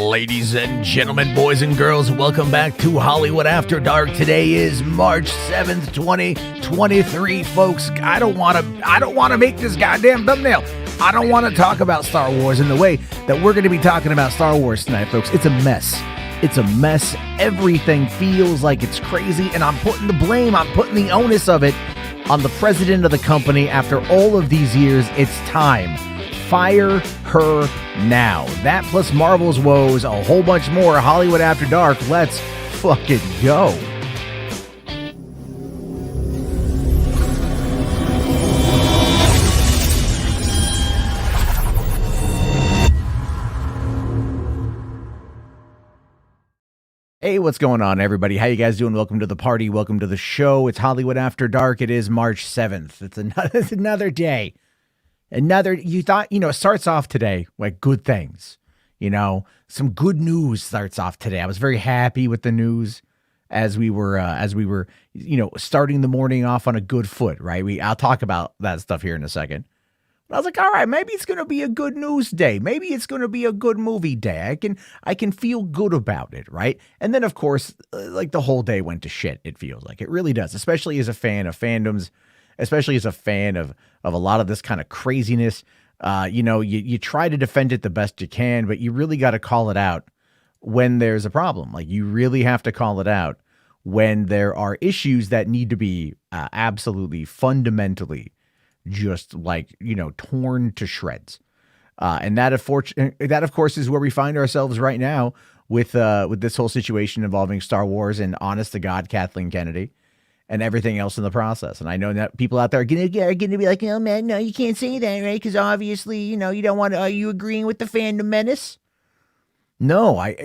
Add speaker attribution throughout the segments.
Speaker 1: Ladies and gentlemen, boys and girls, welcome back to Hollywood After Dark. Today is March 7th, 2023, folks. I don't want to make this goddamn thumbnail. I don't want to talk about Star Wars in the way that we're going to be talking about Star Wars tonight, folks. It's a mess. It's a mess. Everything feels like it's crazy, and I'm putting the onus of it on the president of the company. After all of these years, it's time. Fire her now. That plus Marvel's woes, a whole bunch more. Hollywood After Dark. Let's fucking go. Hey, what's going on, everybody? How you guys doing? Welcome to the party. Welcome to the show. It's Hollywood After Dark. It is March 7th. It's another day. It starts off today like good things, some good news starts off today. I was very happy with the news as we were, starting the morning off on a good foot, right? I'll talk about that stuff here in a second. But I was like, all right, maybe it's going to be a good news day. Maybe it's going to be a good movie day. I can feel good about it, right? And then, of course, like the whole day went to shit, it feels like. It really does, especially as a fan of fandoms, especially as a fan of a lot of this kind of craziness. You try to defend it the best you can, but you really got to call it out when there's a problem. Like, you really have to call it out when there are issues that need to be absolutely fundamentally just torn to shreds. And that, of course, is where we find ourselves right now with this whole situation involving Star Wars and, honest to God, Kathleen Kennedy and everything else in the process. And I know that people out there are going to be like, oh man, no, you can't say that, right? Because obviously, you don't want to, are you agreeing with the fandom menace? No, I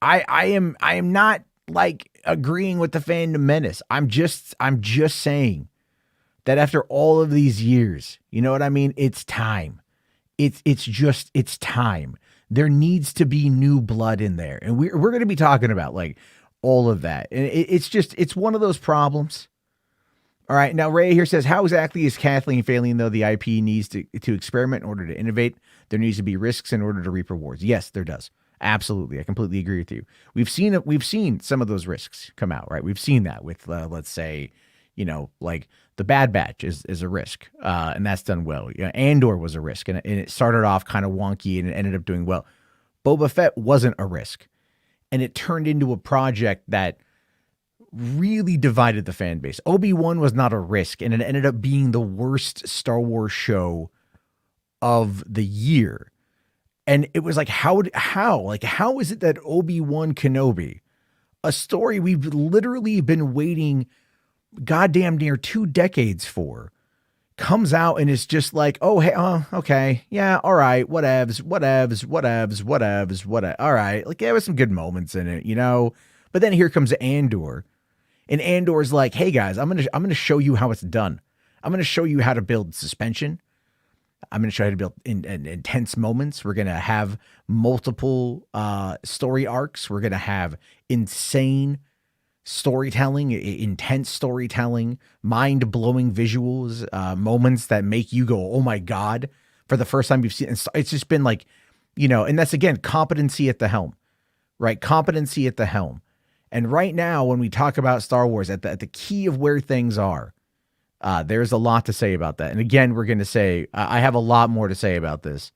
Speaker 1: am not like agreeing with the fandom menace. I'm just saying that after all of these years, you know what I mean? It's time. It's time. There needs to be new blood in there. And we're going to be talking about like all of that. And it's one of those problems. All right. Now, Ray here says, how exactly is Kathleen failing, though? The IP needs to experiment in order to innovate. There needs to be risks in order to reap rewards. Yes, there does. Absolutely. I completely agree with you. We've seen some of those risks come out, right? We've seen that with, let's say, like the Bad Batch is a risk, and that's done well. Andor was a risk, and it started off kind of wonky, and it ended up doing well. Boba Fett wasn't a risk, and it turned into a project that really divided the fan base. Obi-Wan was not a risk, and it ended up being the worst Star Wars show of the year. And it was like, how is it that Obi-Wan Kenobi, a story we've literally been waiting goddamn near 2 decades for, comes out and it's just like, oh, hey, okay, yeah, all right, whatevs, all right, like there was some good moments in it, but then here comes Andor, and Andor's like, hey guys, I'm gonna show you how it's done. I'm gonna show you how to build suspension. I'm going to show you how to build intense moments. We're going to have multiple story arcs. We're going to have insane storytelling, intense storytelling, mind-blowing visuals, moments that make you go, oh my God, for the first time you've seen. It's just been like, and that's, again, competency at the helm, right? Competency at the helm. And right now, when we talk about Star Wars, at the key of where things are, there's a lot to say about that. And again, we're going to say, I have a lot more to say about this.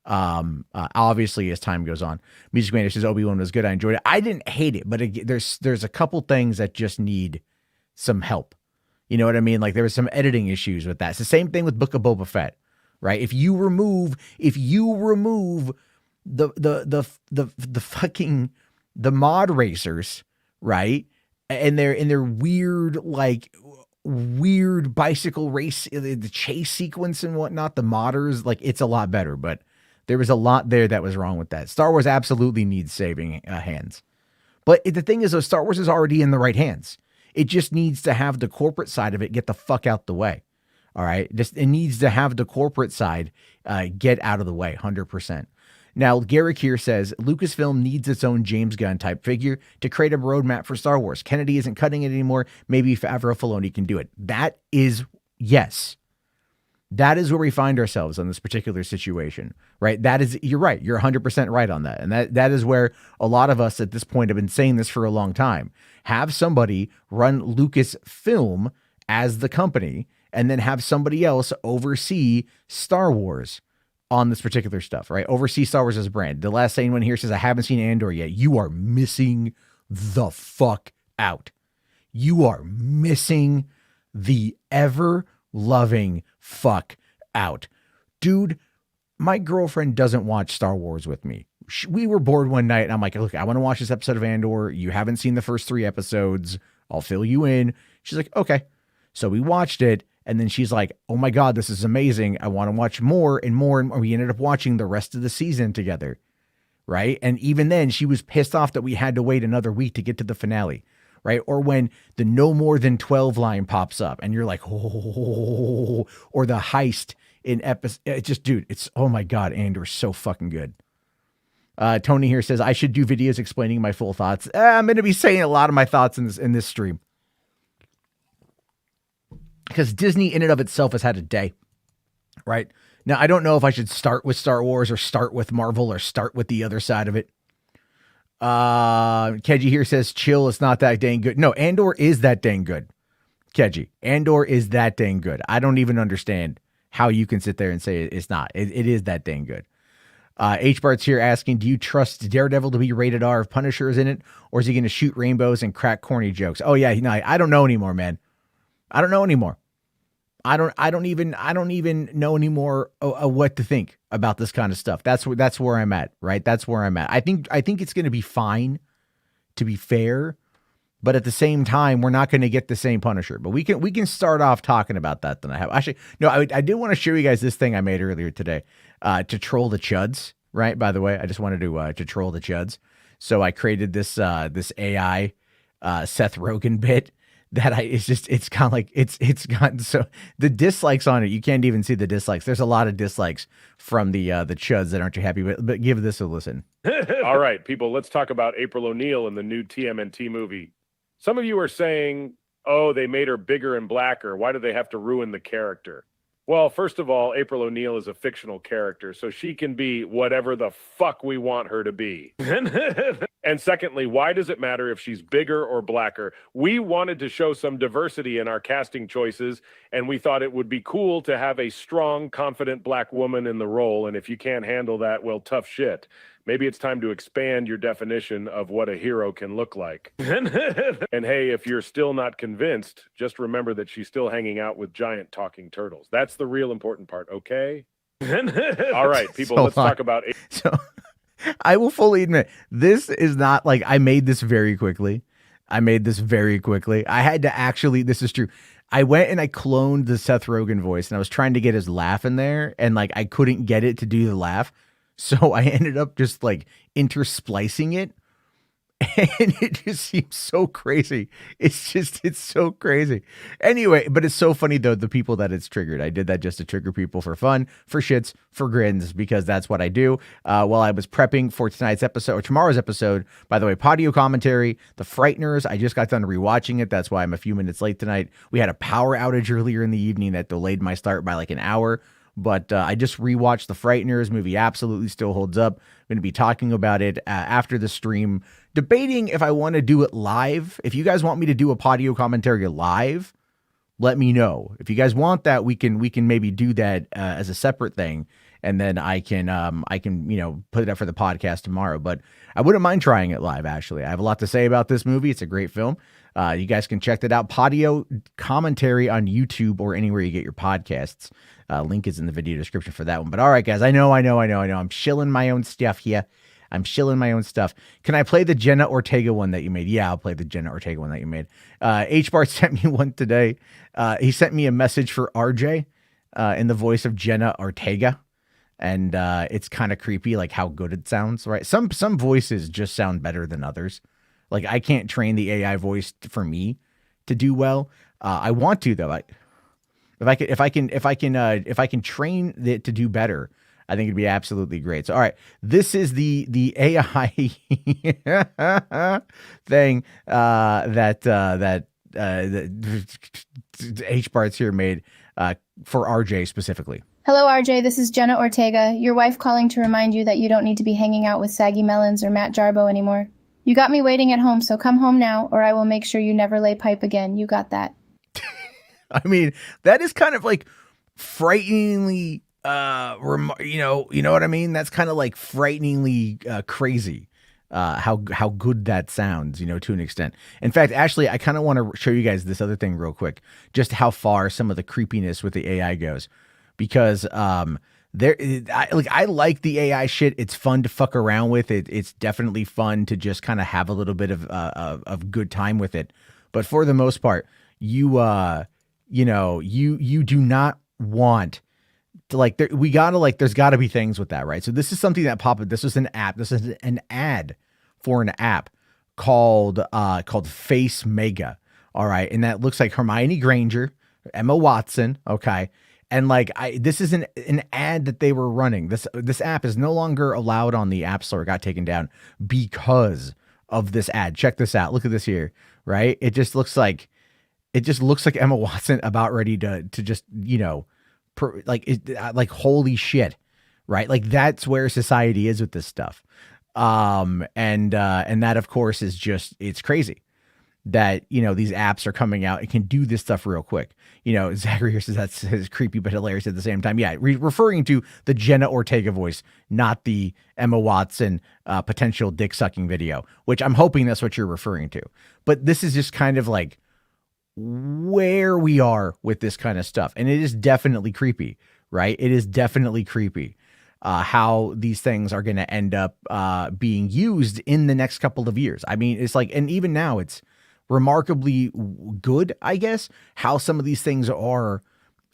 Speaker 1: Obviously, as time goes on. Music Man says Obi-Wan was good. I enjoyed it. I didn't hate it, but there's a couple things that just need some help. You know what I mean? Like there was some editing issues with that. It's the same thing with Book of Boba Fett, right? If you remove the fucking the mod racers, right? And they're weird bicycle race, the chase sequence and whatnot, the modders, like it's a lot better, but there was a lot there that was wrong with that. Star Wars absolutely needs saving hands. But the thing is, though, Star Wars is already in the right hands. It just needs to have the corporate side of it get the fuck out the way. All right? It needs to have the corporate side get out of the way, 100%. Now, Garrick here says, Lucasfilm needs its own James Gunn type figure to create a roadmap for Star Wars. Kennedy isn't cutting it anymore. Maybe Favreau Filoni can do it. That is, yes. That is where we find ourselves on this particular situation, right? You're right. You're 100% right on that. And that is where a lot of us at this point have been saying this for a long time. Have somebody run Lucasfilm as the company and then have somebody else oversee Star Wars on this particular stuff, right? Oversee Star Wars as a brand. The last anyone here says, I haven't seen Andor yet. You are missing the fuck out. You are missing the ever loving fuck out. Dude, my girlfriend doesn't watch Star Wars with me. We were bored one night and I'm like, look, I want to watch this episode of Andor. You haven't seen the first 3 episodes. I'll fill you in. She's like, okay. So we watched it. And then she's like, oh my God, this is amazing. I want to watch more and more. And we ended up watching the rest of the season together. Right. And even then she was pissed off that we had to wait another week to get to the finale. Right. Or when the no more than 12 line pops up and you're like, oh, or the heist in episode. It just, dude, it's, oh my God, Andor's so fucking good. Tony here says I should do videos explaining my full thoughts. I'm going to be saying a lot of my thoughts in this stream. Because Disney in and of itself has had a day, right? Now, I don't know if I should start with Star Wars or start with Marvel or start with the other side of it. Keji here says, chill, it's not that dang good. No, Andor is that dang good. Keji, Andor is that dang good. I don't even understand how you can sit there and say it's not. It is that dang good. H-Bart's here asking, do you trust Daredevil to be rated R if Punisher is in it? Or is he going to shoot rainbows and crack corny jokes? Oh, yeah, no, I don't know anymore, man. I don't know anymore. I don't even know anymore what to think about this kind of stuff. That's where I'm at, right? That's where I'm at. I think it's going to be fine, to be fair, but at the same time, we're not going to get the same Punisher. But we can start off talking about that. Then I did want to show you guys this thing I made earlier today to troll the chuds. Right? By the way, I just wanted to troll the chuds. So I created this AI Seth Rogen bit. It's kind of like it's gotten so the dislikes on it. You can't even see the dislikes. There's a lot of dislikes from the chuds that aren't too happy, but give this a listen.
Speaker 2: All right, people, let's talk about April O'Neil in the new TMNT movie. Some of you are saying, oh, they made her bigger and blacker. Why do they have to ruin the character? Well, first of all, April O'Neil is a fictional character, so she can be whatever the fuck we want her to be. And secondly, why does it matter if she's bigger or blacker? We wanted to show some diversity in our casting choices, and we thought it would be cool to have a strong, confident black woman in the role. And if you can't handle that, well, tough shit. Maybe it's time to expand your definition of what a hero can look like. And hey, if you're still not convinced, just remember that she's still hanging out with giant talking turtles. That's the real important part, okay? All right, people, let's talk about...
Speaker 1: So I will fully admit, this is not like I made this very quickly. I had to actually, this is true. I went and I cloned the Seth Rogen voice and I was trying to get his laugh in there and like I couldn't get it to do the laugh. So I ended up just like intersplicing it and it just seems so crazy. It's so crazy. Anyway, but it's so funny though, the people that it's triggered. I did that just to trigger people for fun, for shits, for grins, because that's what I do. While I was prepping for tonight's episode or tomorrow's episode, by the way, Podio commentary, The Frighteners, I just got done rewatching it. That's why I'm a few minutes late tonight. We had a power outage earlier in the evening that delayed my start by like an hour. But I just rewatched The Frighteners. Movie absolutely still holds up. I'm going to be talking about it after the stream, debating if I want to do it live. If you guys want me to do a Podio commentary live, let me know. If you guys want that, we can maybe do that as a separate thing, and then I can put it up for the podcast tomorrow. But I wouldn't mind trying it live. Actually, I have a lot to say about this movie. It's a great film. You guys can check that out. Podio commentary on YouTube or anywhere you get your podcasts. Link is in the video description for that one. But all right, guys, I know. I'm shilling my own stuff here. Can I play the Jenna Ortega one that you made? Yeah, I'll play the Jenna Ortega one that you made. H-Bar sent me one today. He sent me a message for RJ in the voice of Jenna Ortega. And it's kind of creepy, like how good it sounds, right? Some voices just sound better than others. Like I can't train the AI voice for me to do well. I want to though. If I can train it to do better, I think it'd be absolutely great. So, all right, this is the AI thing that HBart's here made for RJ specifically.
Speaker 3: Hello, RJ. This is Jenna Ortega, your wife calling to remind you that you don't need to be hanging out with Saggy Melons or Matt Jarbo anymore. You got me waiting at home, so come home now, or I will make sure you never lay pipe again. You got that.
Speaker 1: I mean, that is kind of like frighteningly, you know what I mean? That's kind of like frighteningly crazy. How good that sounds, to an extent. In fact, actually, I kind of want to show you guys this other thing real quick, just how far some of the creepiness with the AI goes, because I like the AI shit. It's fun to fuck around with it. It's definitely fun to just kind of have a little bit of good time with it. But for the most part, you do not want to there's got to be things with that, right? So this is something that popped up. This was an app. This is an ad for an app called Face Mega. All right. And that looks like Hermione Granger, Emma Watson. Okay. And this is an ad that they were running. This app is no longer allowed on the App Store. It got taken down because of this ad. Check this out. Look at this here, right? It just looks like Emma Watson about ready to just, holy shit, right? Like that's where society is with this stuff. And that of course is just, it's crazy that, these apps are coming out and can do this stuff real quick. Zachary here says that's his creepy but hilarious at the same time. Yeah, referring to the Jenna Ortega voice, not the Emma Watson potential dick sucking video, which I'm hoping that's what you're referring to. But this is just kind of like where we are with this kind of stuff. And it is definitely creepy, right? It is definitely creepy how these things are going to end up being used in the next couple of years. I mean, it's like, and even now it's remarkably good, I guess, how some of these things are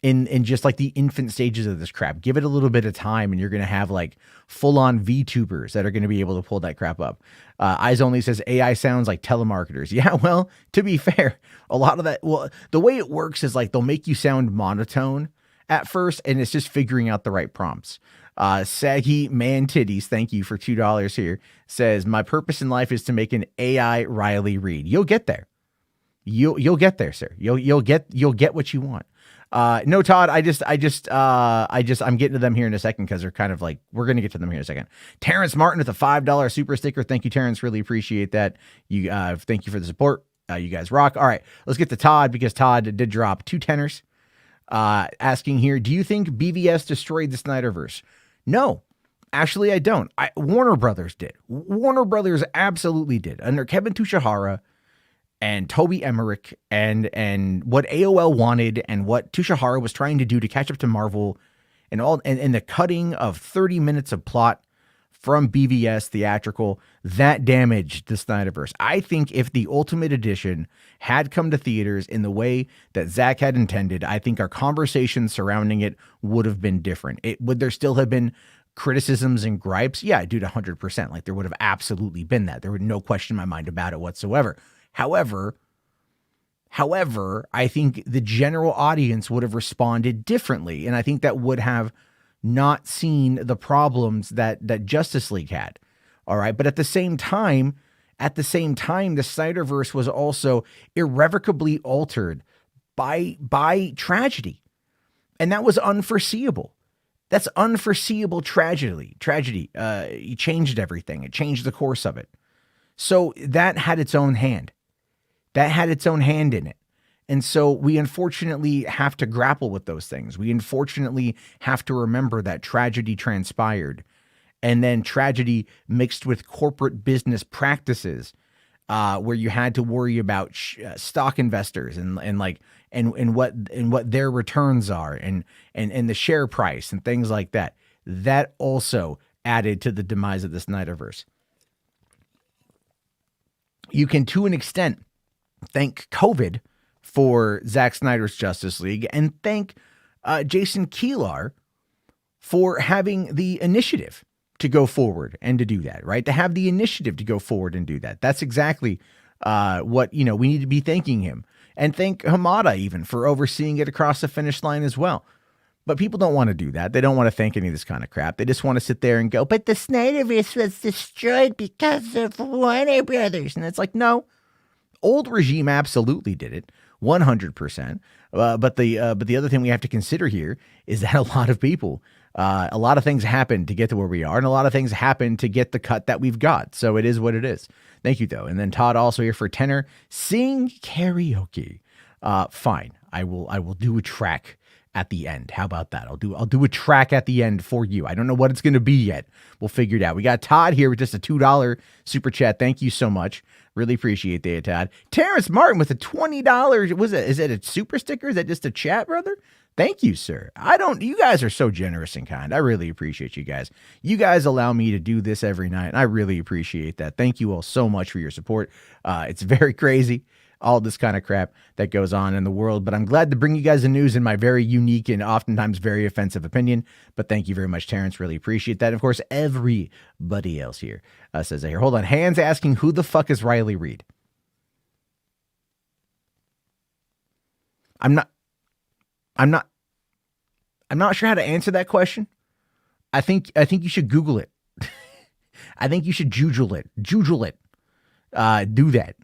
Speaker 1: in just like the infant stages of this crap. Give it a little bit of time and you're going to have like full on VTubers that are going to be able to pull that crap up. Eyes Only says AI sounds like telemarketers. Yeah, well, to be fair, a lot of that, the way it works is like they'll make you sound monotone at first, and it's just figuring out the right prompts. Saggy Man Titties, thank you for $2 here, says, my purpose in life is to make an AI Riley Reid. You'll get there. You'll get there, sir. You'll get what you want. No, Todd, I'm getting to them here in a second because they're kind of like, we're going to get to them here in a second. Terrence Martin with a $5 super sticker. Thank you, Terrence. Really appreciate that. Thank you for the support. You guys rock. All right, let's get to Todd because Todd did drop 2 tenors. Asking here, do you think BVS destroyed the Snyderverse? No, actually, I don't. Warner Brothers did. Warner Brothers absolutely did. Under Kevin Tushihara and Toby Emmerich and what AOL wanted and what Tushihara was trying to do to catch up to Marvel and the cutting of 30 minutes of plot from BVS theatrical, that damaged the Snyderverse. I think if the Ultimate Edition had come to theaters in the way that Zach had intended, I think our conversation surrounding it would have been different. Would there still have been criticisms and gripes? Yeah, dude, 100%. Like there would have absolutely been that. There would no question in my mind about it whatsoever. However, I think the general audience would have responded differently. And I think that would have not seen the problems that Justice League had. All right. But at the same time, the Snyderverse was also irrevocably altered by tragedy. And that was unforeseeable. That's unforeseeable tragedy. It changed everything. It changed the course of it. So that had its own hand. That had its own hand in it. And so we unfortunately have to grapple with those things. We unfortunately have to remember that tragedy transpired, and then tragedy mixed with corporate business practices, where you had to worry about stock investors and what their returns are and the share price and things like that. That also added to the demise of the Snyderverse. You can, to an extent, thank COVID for Zack Snyder's Justice League and thank Jason Kilar for having the initiative to go forward and to do that, right? To have the initiative to go forward and do that. That's exactly what, we need to be thanking him. And thank Hamada even for overseeing it across the finish line as well. But people don't want to do that. They don't want to thank any of this kind of crap. They just want to sit there and go, but the Snyderverse was destroyed because of Warner Brothers. And it's like, no, old regime absolutely did it. 100%. But the other thing we have to consider here is that a lot of people, a lot of things happen to get to where we are, and a lot of things happen to get the cut that we've got. So it is what it is. Thank you, though. And then Todd also here for tenor. Sing karaoke. Fine. I will do a track at the end. How about that? I'll do a track at the end for you. I don't know what it's going to be yet. We'll figure it out. We got Todd here with just a $2 super chat. Thank you so much. Really appreciate that, Todd. Terrence Martin with a $20. Is it a super sticker? Is that just a chat, brother? Thank you, sir. You guys are so generous and kind. I really appreciate you guys. You guys allow me to do this every night, and I really appreciate that. Thank you all so much for your support. It's very crazy, all this kind of crap that goes on in the world, but I'm glad to bring you guys the news in my very unique and oftentimes very offensive opinion. But thank you very much, Terrence. Really appreciate that. Of course, everybody else here says that here. Hold on. Hands asking, who the fuck is Riley Reid? I'm not sure how to answer that question. I think you should Google it. I think you should Jujule it. Do that.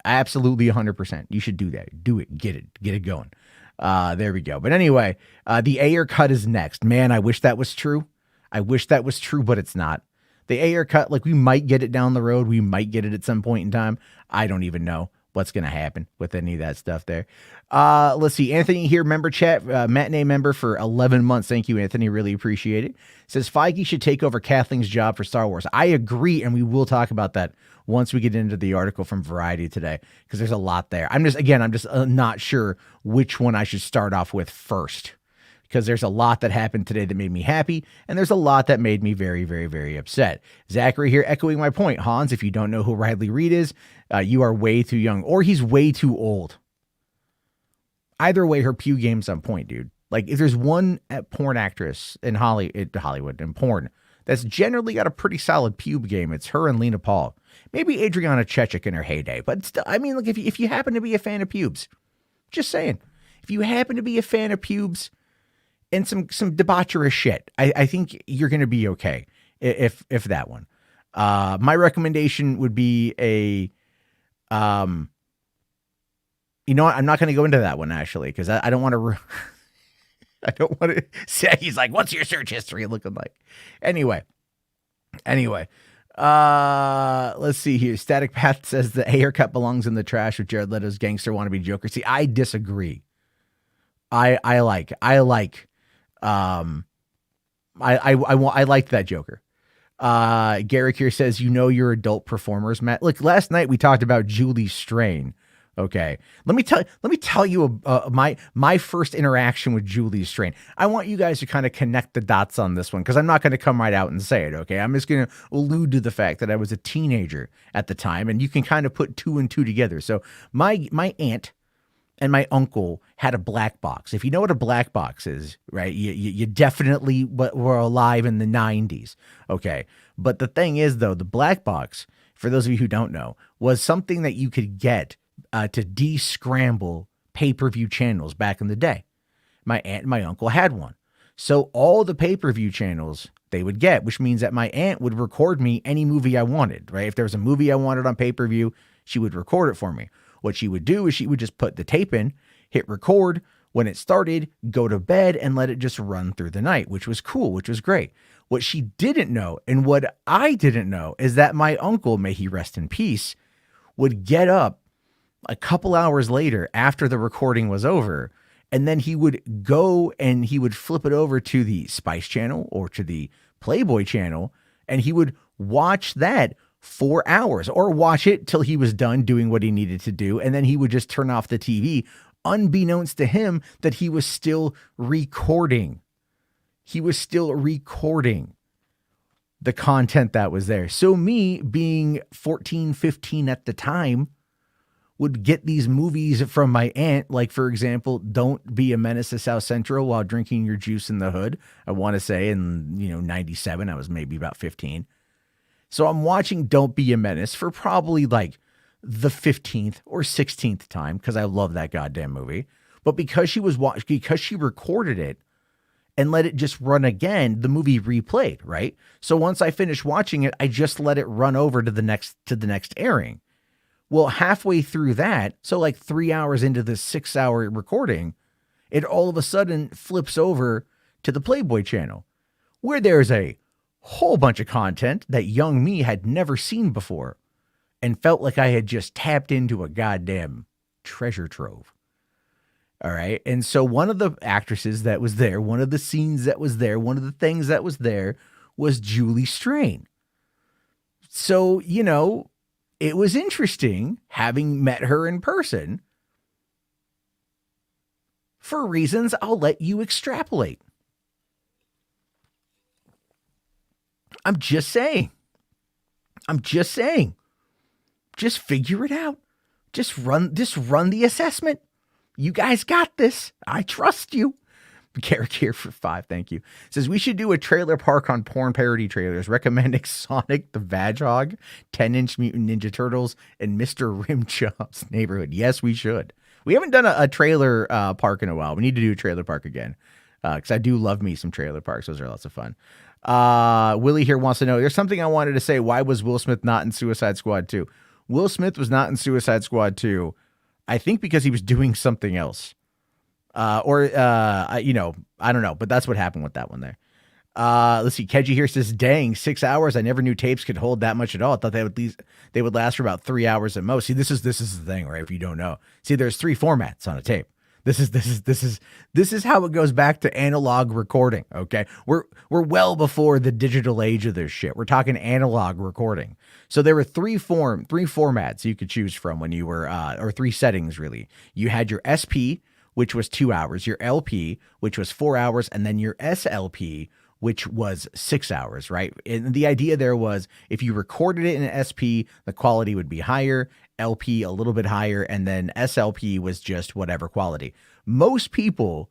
Speaker 1: Absolutely 100%. You should do that. Do it. Get it going. There we go. But anyway, the Ayer cut is next. Man, I wish that was true. But it's not. The Ayer cut, like, we might get it down the road. We might get it at some point in time. I don't even know what's going to happen with any of that stuff there. Let's see. Anthony here, member chat, matinee member for 11 months. Thank you, Anthony. Really appreciate it. Says Feige should take over Kathleen's job for Star Wars. I agree, and we will talk about that once we get into the article from Variety today, because there's a lot there. I'm just not sure which one I should start off with first, because there's a lot that happened today that made me happy, and there's a lot that made me very, very, very upset. Zachary here echoing my point. Hans, if you don't know who Riley Reid is, you are way too young, or he's way too old. Either way, her pew game's on point, dude. Like, if there's one porn actress in Hollywood and porn that's generally got a pretty solid pube game, it's her and Lena Paul. Maybe Adriana Chechik in her heyday, but still, I mean, look, if you happen to be a fan of pubes, just saying, if you happen to be a fan of pubes and some debaucherous shit, I think you're going to be okay if that one. My recommendation would be you know what? I'm not going to go into that one, actually, because I don't want to. I don't want to say, he's like, what's your search history looking like? Anyway, let's see here. Static Path says the haircut belongs in the trash with Jared Leto's gangster wannabe Joker. See, I disagree. I like that Joker. Garrick here says, you're adult performers, Matt. Look, last night we talked about Julie Strain. Okay, let me tell you my first interaction with Julie Strain. I want you guys to kind of connect the dots on this one, because I'm not going to come right out and say it. Okay, I'm just going to allude to the fact that I was a teenager at the time, and you can kind of put two and two together. So my aunt and my uncle had a black box. If you know what a black box is, right? You definitely were alive in the 90s. Okay, but the thing is, though, the black box, for those of you who don't know, was something that you could get to de-scramble pay-per-view channels back in the day. My aunt and my uncle had one. So all the pay-per-view channels they would get, which means that my aunt would record me any movie I wanted, right? If there was a movie I wanted on pay-per-view, she would record it for me. What she would do is she would just put the tape in, hit record. When it started, go to bed and let it just run through the night, which was cool, which was great. What she didn't know, and what I didn't know, is that my uncle, may he rest in peace, would get up a couple hours later after the recording was over, and then he would go and he would flip it over to the Spice Channel or to the Playboy Channel, and he would watch that 4 hours, or watch it till he was done doing what he needed to do, and then he would just turn off the TV, unbeknownst to him that he was still recording. He was still recording the content that was there. So me, being 14, 15 at the time, would get these movies from my aunt, like, for example, Don't Be a Menace to South Central While Drinking Your Juice in the Hood. I want to say in 97, I was maybe about 15. So I'm watching Don't Be a Menace for probably like the 15th or 16th time, because I love that goddamn movie. But because she recorded it and let it just run again, the movie replayed, right? So once I finished watching it, I just let it run over to the next airing, Well, halfway through that, so like 3 hours into the 6-hour recording, it all of a sudden flips over to the Playboy channel, where there's a whole bunch of content that young me had never seen before and felt like I had just tapped into a goddamn treasure trove. All right. And so one of the actresses that was there, one of the scenes that was there, one of the things that was there was Julie Strain. So, you know, it was interesting having met her in person for reasons I'll let you extrapolate. I'm just saying. Just figure it out. Just run the assessment. You guys got this. I trust you. Carrick here for 5. Thank you. Says we should do a trailer park on porn parody trailers, recommending Sonic the Hedgehog, 10-inch Mutant Ninja Turtles, and Mr. Rimchop's Neighborhood. Yes, we should. We haven't done a trailer park in a while. We need to do a trailer park again, because I do love me some trailer parks. Those are lots of fun. Willie here wants to know, there's something I wanted to say. Why was Will Smith not in Suicide Squad 2? Will Smith was not in Suicide Squad 2, I think because he was doing something else. I don't know, but that's what happened with that one there. Let's see. Keji here says, dang, 6 hours. I never knew tapes could hold that much at all. I thought they would last for about 3 hours at most. See, this is the thing, right? If you don't know, see, there's 3 formats on a tape. This is how it goes back to analog recording. Okay. We're well before the digital age of this shit. We're talking analog recording. So there were 3 formats you could choose from when you were, or 3 settings really. You had your SP, which was 2 hours, your LP, which was 4 hours, and then your SLP, which was 6 hours, right? And the idea there was if you recorded it in an SP, the quality would be higher, LP a little bit higher, and then SLP was just whatever quality. Most people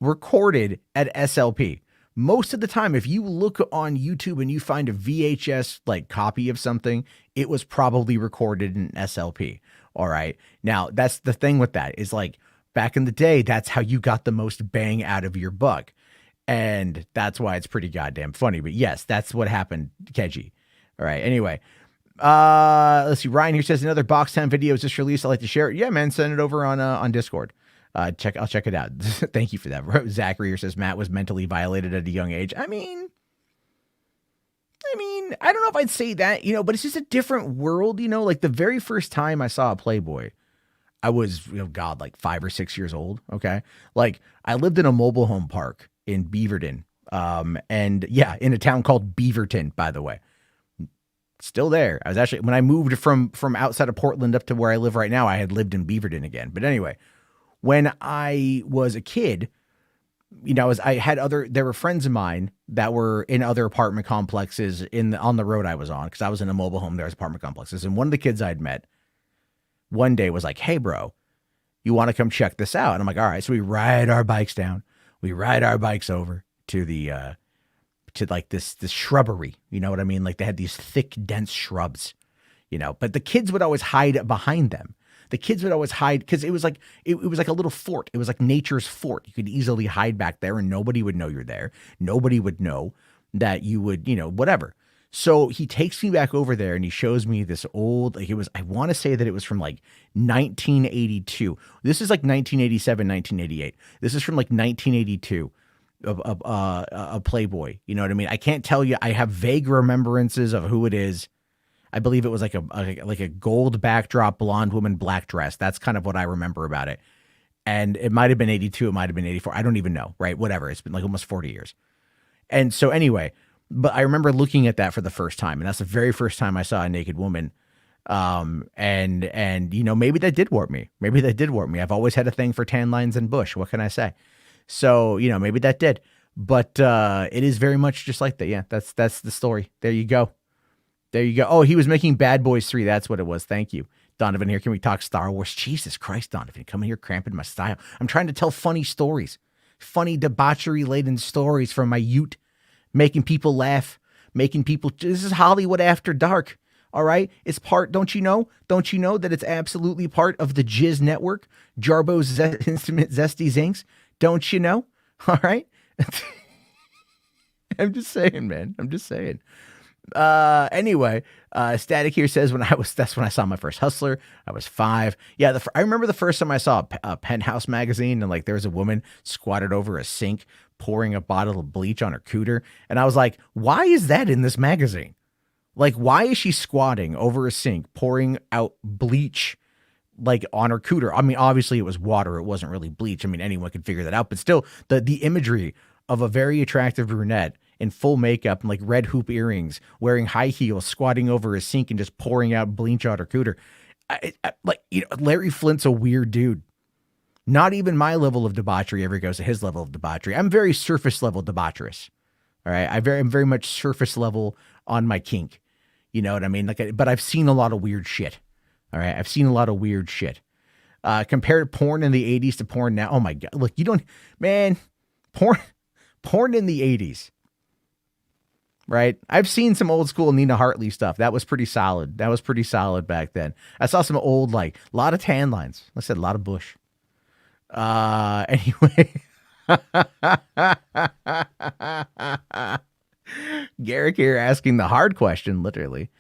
Speaker 1: recorded at SLP. Most of the time, if you look on YouTube and you find a VHS like copy of something, it was probably recorded in SLP. All right. Now, that's the thing with that is like, back in the day, that's how you got the most bang out of your buck. And that's why it's pretty goddamn funny. But yes, that's what happened, Keji. All right. Anyway, let's see. Ryan here says another Box Town video is just released. I'd like to share it. Yeah, man. Send it over on Discord. I'll check it out. Thank you for that. Zachary here says Matt was mentally violated at a young age. I mean, I don't know if I'd say that, but it's just a different world, like the very first time I saw a Playboy, I was, like 5 or 6 years old. Okay. Like I lived in a mobile home park in Beaverton. And yeah, in a town called Beaverton, by the way, still there. I was actually, when I moved from outside of Portland up to where I live right now, I had lived in Beaverton again. But anyway, when I was a kid, there were friends of mine that were in other apartment complexes on the road I was on. Cause I was in a mobile home, there was apartment complexes. And one of the kids I'd met one day was like, hey bro, you want to come check this out? And I'm like, all right. So we ride our bikes down. We ride our bikes over to the, to like this shrubbery. You know what I mean? Like they had these thick, dense shrubs, but the kids would always hide behind them. The kids would always hide because it was like, it was like a little fort. It was like nature's fort. You could easily hide back there and nobody would know you're there. Nobody would know that you would, whatever. So he takes me back over there and he shows me this old, I want to say that it was from like 1982. This is like 1987, 1988. This is from like 1982 of a Playboy. You know what I mean? I can't tell you. I have vague remembrances of who it is. I believe it was like a gold backdrop, blonde woman, black dress. That's kind of what I remember about it. And it might've been 82. It might've been 84. I don't even know. Right. Whatever. It's been like almost 40 years. And so anyway, but I remember looking at that for the first time, and that's the very first time I saw a naked woman. And maybe that did warp me. I've always had a thing for tan lines and bush. What can I say? So, maybe that did, but, it is very much just like that. Yeah. That's the story. There you go. Oh, he was making Bad Boys 3. That's what it was. Thank you. Donovan here. Can we talk Star Wars? Jesus Christ, Donovan, come in here cramping my style. I'm trying to tell funny stories, funny debauchery laden stories from my ute. Making people laugh, this is Hollywood After Dark. All right. It's don't you know that it's absolutely part of the Jizz Network, Jarbo's Intimate Zesty Zinks? Don't you know? All right. I'm just saying, man. Anyway, Static here says that's when I saw my first Hustler. I was 5. Yeah, I remember the first time I saw a Penthouse magazine, and like there was a woman squatted over a sink pouring a bottle of bleach on her cooter, and I was like, why is that in this magazine? Like, why is she squatting over a sink pouring out bleach like on her cooter? I mean, obviously it was water, it wasn't really bleach. I mean, anyone could figure that out, but still, the imagery of a very attractive brunette in full makeup and like red hoop earrings, wearing high heels, squatting over a sink and just pouring out bleach on her cooter. Larry Flint's a weird dude. Not even my level of debauchery ever goes to his level of debauchery. I'm very surface level debaucherous. All right. I'm very much surface level on my kink. You know what I mean? But I've seen a lot of weird shit. All right. I've seen a lot of weird shit. Compared porn in the 80s to porn now. Oh my God. Look, porn in the 80s. Right. I've seen some old school Nina Hartley stuff. That was pretty solid. Back then. I saw some old, like a lot of tan lines. I said a lot of bush. Anyway. Garrick here asking the hard question, literally.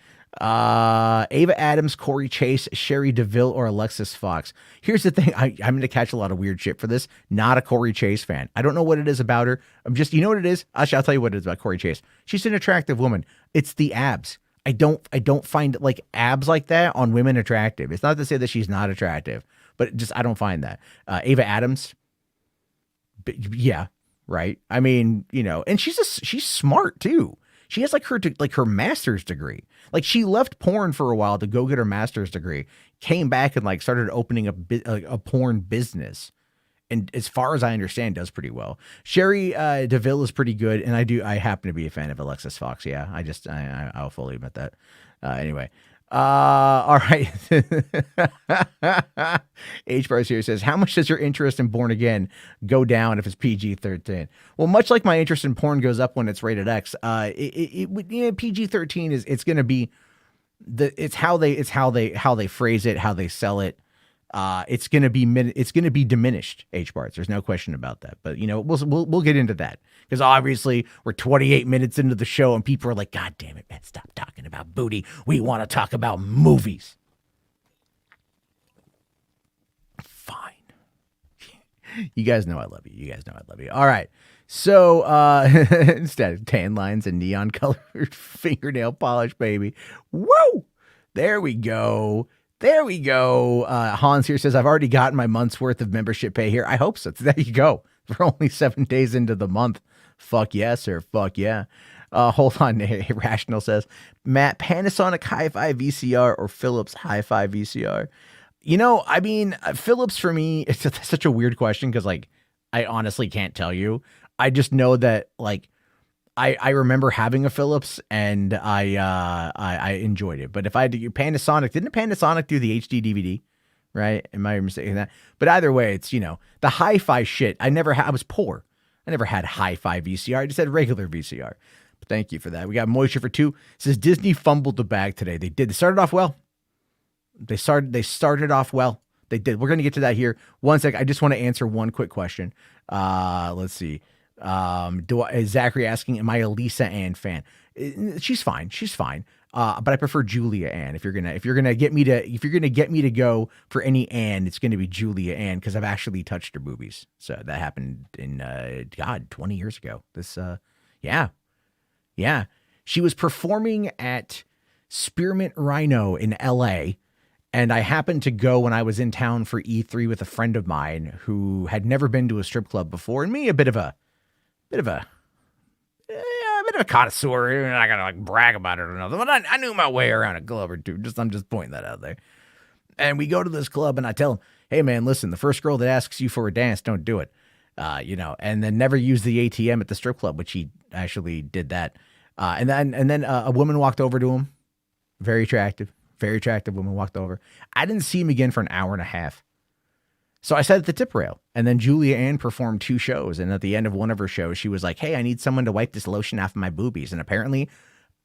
Speaker 1: Ava Adams, Corey Chase, Sherry DeVille, or Alexis Fox. Here's the thing. I'm going to catch a lot of weird shit for this. Not a Corey Chase fan. I don't know what it is about her. You know what it is? Actually, I'll tell you what it is about Corey Chase. She's an attractive woman. It's the abs. I don't find like abs like that on women attractive. It's not to say that she's not attractive, but I don't find that. Ava Adams. Yeah. Right. I mean, and she's smart too. She has her master's degree. Like she left porn for a while to go get her master's degree, came back and like started opening a porn business. And as far as I understand, does pretty well. Sherry DeVille is pretty good. And I happen to be a fan of Alexis Fox. Yeah. I'll fully admit that. Anyway. All right. H Bars here says, how much does your interest in Born Again go down if it's PG-13? Well, much like my interest in porn goes up when it's rated X, PG-13 it's going to be it's how they phrase it, how they sell it. It's going to be diminished, H Bars. There's no question about that. But we'll get into that because obviously we're 28 minutes into the show and people are like, God damn it, man, stop talking about booty. We want to talk about movies. Fine. You guys know I love you. All right. So instead of tan lines and neon colored fingernail polish, baby. Whoa. There we go. Hans here says, I've already gotten my month's worth of membership pay here. I hope so. There you go. We're only 7 days into the month. Fuck yes, sir. Fuck yeah. Hold on. Irrational says, Matt, Panasonic Hi-Fi VCR or Philips Hi-Fi VCR? I mean, Philips for me, it's such a weird question because like, I honestly can't tell you. I just know that like, I remember having a Philips and I enjoyed it. But if I had to do Panasonic, didn't Panasonic do the HD DVD? Right? Am I mistaken that? But either way, it's, the hi-fi shit. I was poor. I never had hi-fi VCR. I just had regular VCR. But thank you for that. We got Moisture for 2. It says Disney fumbled the bag today. They did. They started off well. They started off well. They did. We're going to get to that here. One sec. I just want to answer one quick question. Let's see. Is Zachary asking, am I a Lisa Ann fan? She's fine. But I prefer Julia Ann. If you're gonna get me to go for any Ann, it's gonna be Julia Ann because I've actually touched her boobies. So that happened in 20 years ago. Yeah. She was performing at Spearmint Rhino in LA. And I happened to go when I was in town for E3 with a friend of mine who had never been to a strip club before, and me, a bit of a connoisseur. I'm not gonna like brag about it or nothing, but I knew my way around a club or two. I'm just pointing that out there. And we go to this club, and I tell him, "Hey, man, listen. The first girl that asks you for a dance, don't do it. And then never use the ATM at the strip club," which he actually did that. And then a woman walked over to him, very attractive woman walked over. I didn't see him again for an hour and a half. So I sat at the tip rail, and then Julia Ann performed 2 shows. And at the end of one of her shows, she was like, "Hey, I need someone to wipe this lotion off of my boobies." And apparently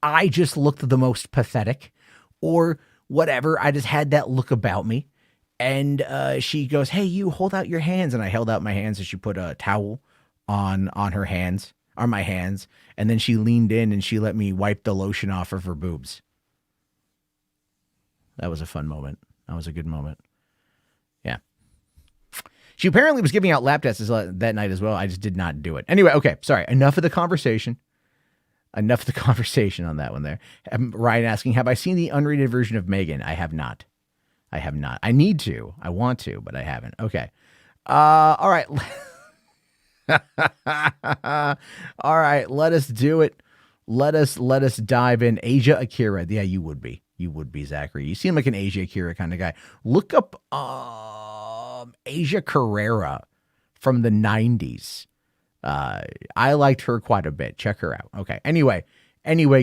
Speaker 1: I just looked the most pathetic or whatever. I just had that look about me. And she goes, "Hey, you hold out your hands." And I held out my hands, and she put a towel on her hands. or my hands. And then she leaned in and she let me wipe the lotion off of her boobs. That was a fun moment. That was a good moment. Yeah. She apparently was giving out lap tests that night as well. I just did not do it. Anyway, okay, sorry. Enough of the conversation. Enough of the conversation on that one there. Ryan asking, have I seen the unrated version of Megan? I have not. I have not. I need to. I want to, but I haven't. Okay. All right. All right. Let us do it. Let us dive in. Asia Akira. Yeah, you would be. You would be, Zachary. You seem like an Asia Akira kind of guy. Look up Asia Carrera from the 90s. I liked her quite a bit. Check her out. Okay. Anyway,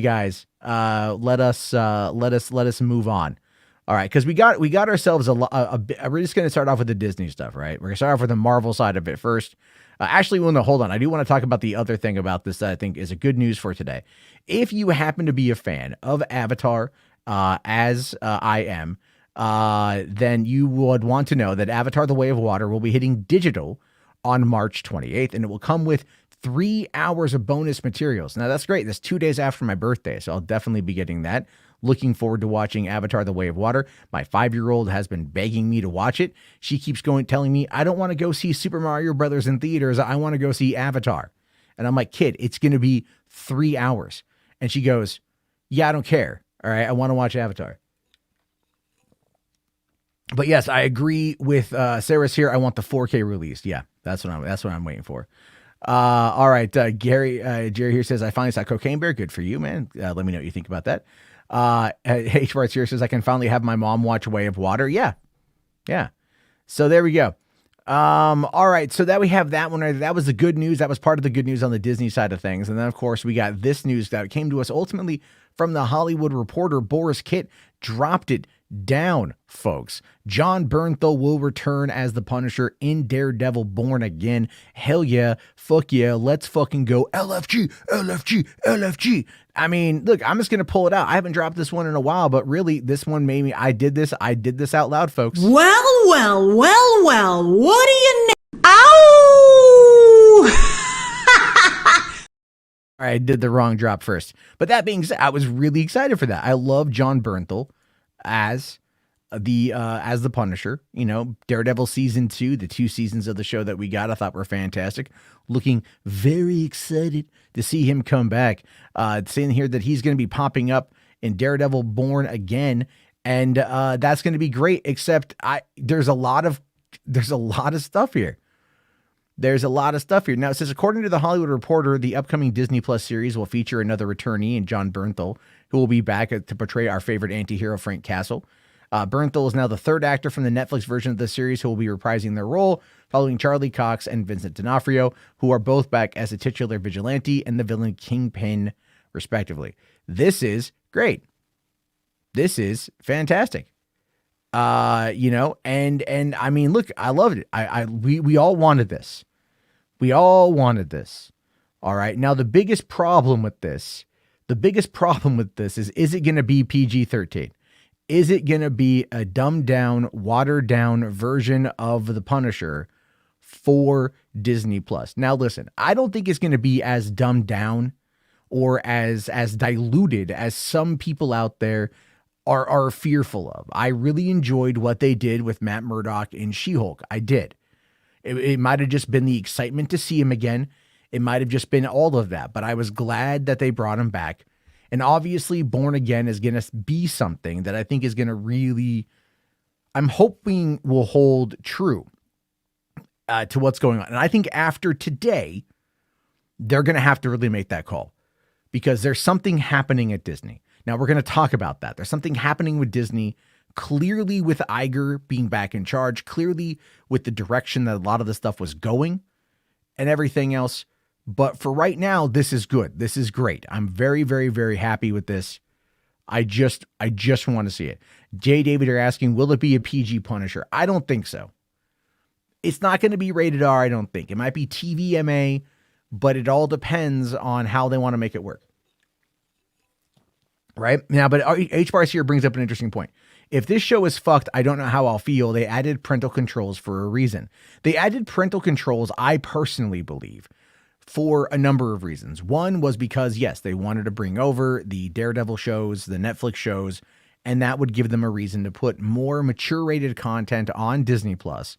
Speaker 1: guys, let us move on. All right, because we got ourselves we're just going to start off with the Disney stuff, right? We're going to start off with the Marvel side of it first. Actually, well, no, hold on. I do want to talk about the other thing about this that I think is a good news for today. If you happen to be a fan of Avatar, as I am, then you would want to know that Avatar: The Way of Water will be hitting digital on March 28th, and it will come with 3 hours of bonus materials. Now, that's great. That's 2 days after my birthday, so I'll definitely be getting that. Looking forward to watching Avatar: The Way of Water. My 5-year-old has been begging me to watch it. She keeps telling me, I don't want to go see Super Mario Brothers in theaters. I want to go see Avatar. And I'm like, kid, it's going to be 3 hours. And she goes, yeah, I don't care. All right, I want to watch Avatar. But yes, I agree with Sarah's here. I want the 4K release. Yeah, that's what I'm waiting for. All right, Jerry here says, I finally saw Cocaine Bear. Good for you, man. Let me know what you think about that. HWAD here says, I can finally have my mom watch Way of Water. Yeah. So there we go. All right, so that we have that one. That was the good news. That was part of the good news on the Disney side of things. And then, of course, we got this news that came to us ultimately from the Hollywood Reporter. Boris Kitt dropped it down, folks. Jon Bernthal will return as the Punisher in Daredevil Born Again. Hell yeah. Fuck yeah. Let's fucking go. LFG, LFG, LFG. I mean, look, I'm just going to pull it out. I haven't dropped this one in a while, but really this one made me, I did this out loud, folks.
Speaker 4: Well, what do you know? Ow!
Speaker 1: I did the wrong drop first. But that being said, I was really excited for that. I love Jon Bernthal as the Punisher. You know, Daredevil season 2, the 2 seasons of the show that we got, I thought were fantastic. Looking very excited to see him come back. Saying here that he's going to be popping up in Daredevil Born Again, and that's going to be great. Except there's a lot of stuff here. There's a lot of stuff here. Now, it says, according to the Hollywood Reporter, the upcoming Disney Plus series will feature another returnee in Jon Bernthal, who will be back to portray our favorite anti-hero, Frank Castle. Bernthal is now the 3rd actor from the Netflix version of the series who will be reprising their role, following Charlie Cox and Vincent D'Onofrio, who are both back as the titular vigilante and the villain Kingpin, respectively. This is great. This is fantastic. And I mean, look, I loved it. We all wanted this. We all wanted this. All right. Now, the biggest problem with this is it going to be PG-13? Is it going to be a dumbed down, watered down version of the Punisher for Disney Plus? Now, listen, I don't think it's going to be as dumbed down or as diluted as some people out there are fearful of. I really enjoyed what they did with Matt Murdock in She-Hulk. I did. It might have just been the excitement to see him again. It might have just been all of that, but I was glad that they brought him back. And obviously Born Again is going to be something that I think is going to really, I'm hoping will hold true to what's going on. And I think after today, they're going to have to really make that call because there's something happening at Disney. Now, we're going to talk about that. There's something happening with Disney, clearly with Iger being back in charge, clearly with the direction that a lot of the stuff was going and everything else. But for right now, this is good. This is great. I'm very, very, very happy with this. I just want to see it. Jay David are asking, will it be a PG Punisher? I don't think so. It's not going to be rated R, I don't think. It might be TVMA, but it all depends on how they want to make it work. Right now, but H Bars here brings up an interesting point. If this show is fucked, I don't know how I'll feel. They added parental controls for a reason. They added parental controls, I personally believe, for a number of reasons. One was because, yes, they wanted to bring over the Daredevil shows, the Netflix shows, and that would give them a reason to put more mature rated content on Disney Plus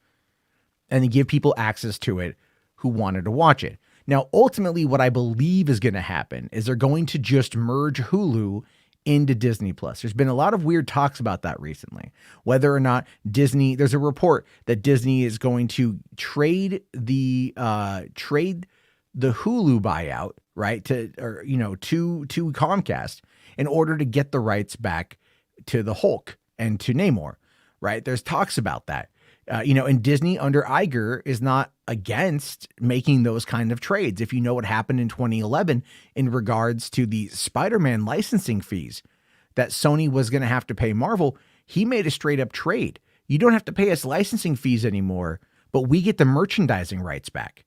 Speaker 1: and to give people access to it who wanted to watch it. Now, ultimately, what I believe is going to happen is they're going to just merge Hulu into Disney Plus. There's been a lot of weird talks about that recently, whether or not Disney, there's a report that Disney is going to trade the Hulu buyout, right, to Comcast in order to get the rights back to the Hulk and to Namor, right? There's talks about that. And Disney under Iger is not against making those kind of trades. If you know what happened in 2011 in regards to the Spider-Man licensing fees that Sony was going to have to pay Marvel, he made a straight up trade. You don't have to pay us licensing fees anymore, but we get the merchandising rights back.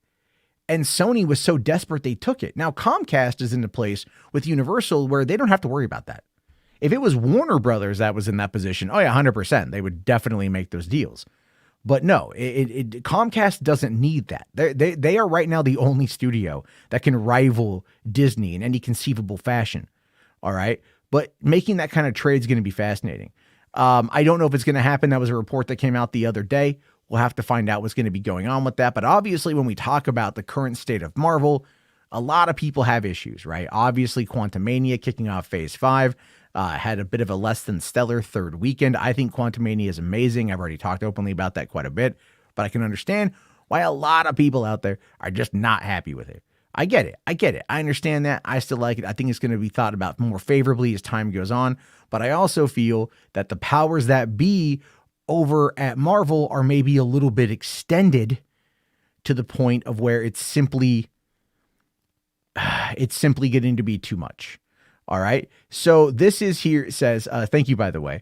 Speaker 1: And Sony was so desperate they took it. Now Comcast is in a place with Universal where they don't have to worry about that. If it was Warner Brothers that was in that position, oh yeah, 100%, they would definitely make those deals. But no, Comcast doesn't need that. They are right now the only studio that can rival Disney in any conceivable fashion. All right. But making that kind of trade is going to be fascinating. I don't know if it's going to happen. That was a report that came out the other day. We'll have to find out what's going to be going on with that. But obviously, when we talk about the current state of Marvel, a lot of people have issues, right? Obviously, Quantumania kicking off Phase 5. Had a bit of a less than stellar third weekend. I think Quantumania is amazing. I've already talked openly about that quite a bit, but I can understand why a lot of people out there are just not happy with it. I get it. I understand that. I still like it. I think it's going to be thought about more favorably as time goes on, but I also feel that the powers that be over at Marvel are maybe a little bit extended to the point of where it's simply getting to be too much. All right. So this is here. It says, thank you, by the way.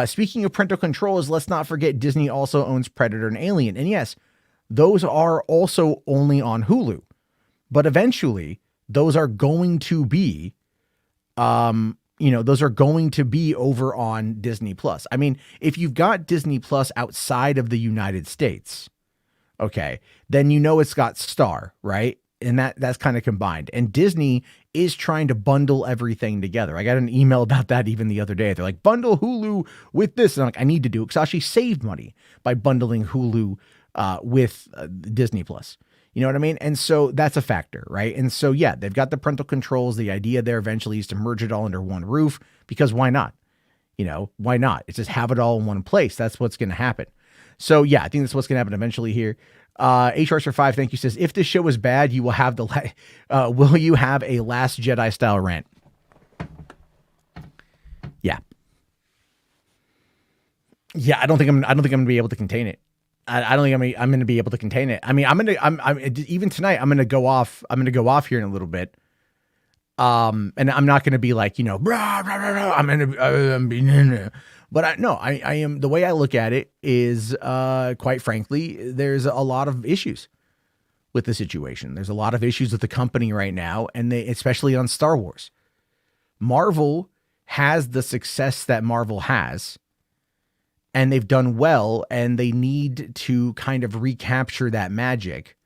Speaker 1: Speaking of parental controls, let's not forget Disney also owns Predator and Alien. And yes, those are also only on Hulu. But eventually, those are going to be, those are going to be over on Disney Plus. I mean, if you've got Disney Plus outside of the United States, okay, then it's got Star, right? And that's kind of combined. And Disney is trying to bundle everything together. I got an email about that even the other day. They're like, bundle Hulu with this. And I'm like, I need to do it because I actually saved money by bundling Hulu with Disney Plus. You know what I mean? And so that's a factor, right? And so, yeah, they've got the parental controls. The idea there eventually is to merge it all under one roof because why not? Why not? It's just have it all in one place. That's what's going to happen. So, yeah, I think that's what's going to happen eventually here. HRS5, thank you, says, if this show is bad, you will have will you have a Last Jedi style rant? Yeah. Yeah, I don't think I'm gonna be able to contain it. I don't think I'm gonna be able to contain it. I mean, I'm even tonight, I'm gonna go off here in a little bit. And I'm not gonna be like, rah, rah, rah, rah, I'm being but I am, the way I look at it is, quite frankly, there's a lot of issues with the situation. There's a lot of issues with the company right now, and especially on Star Wars. Marvel has the success that Marvel has, and they've done well, and they need to kind of recapture that magic.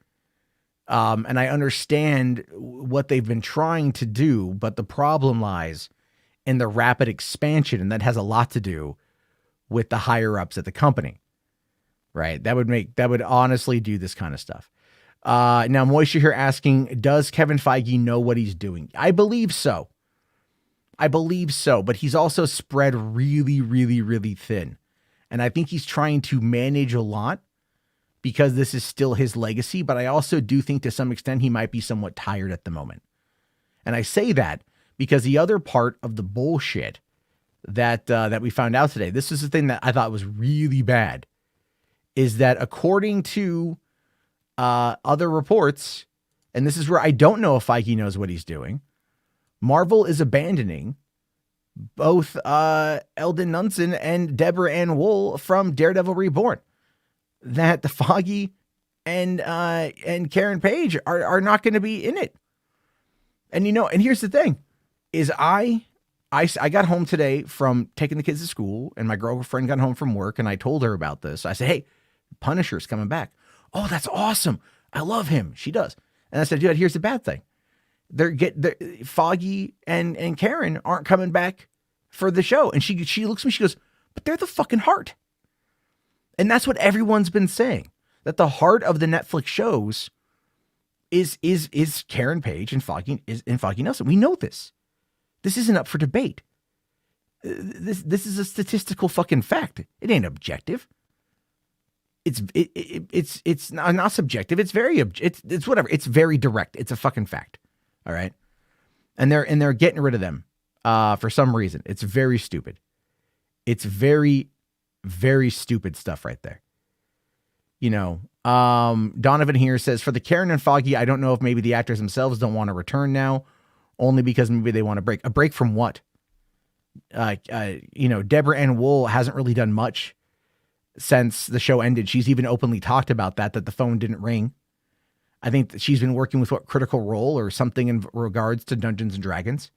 Speaker 1: And I understand what they've been trying to do, but the problem lies in the rapid expansion, and that has a lot to do with the higher ups at the company, right? That would honestly do this kind of stuff. Now, Moisture here asking, does Kevin Feige know what he's doing? I believe so, but he's also spread really, really, really thin. And I think he's trying to manage a lot because this is still his legacy, but I also do think to some extent he might be somewhat tired at the moment. And I say that because the other part of the bullshit that we found out today, this is the thing that I thought was really bad, is that according to other reports, and this is where I don't know if Feige knows what he's doing, Marvel is abandoning both Eldon Nunson and Deborah Ann Wool from Daredevil Reborn. That the Foggy and Karen Page are not going to be in it. And and here's the thing, is I got home today from taking the kids to school, and my girlfriend got home from work, and I told her about this. I said, hey, Punisher's coming back. Oh, that's awesome. I love him. She does. And I said, dude, here's the bad thing. Foggy and Karen aren't coming back for the show. And she looks at me, she goes, but they're the fucking heart. And that's what everyone's been saying, that the heart of the Netflix shows is Karen Page and Foggy Nelson. We know this. This isn't up for debate. This is a statistical fucking fact. It ain't objective. It's not subjective. It's whatever. It's very direct. It's a fucking fact. All right. And they're getting rid of them for some reason. It's very stupid. It's very, very stupid stuff right there. You know, Donovan here says, for the Karen and Foggy, I don't know if maybe the actors themselves don't want to return now, only because maybe they want a break. A break from what? You know, Deborah Ann Wool hasn't really done much since the show ended. She's even openly talked about that the phone didn't ring. I think that she's been working with Critical Role or something in regards to Dungeons and Dragons.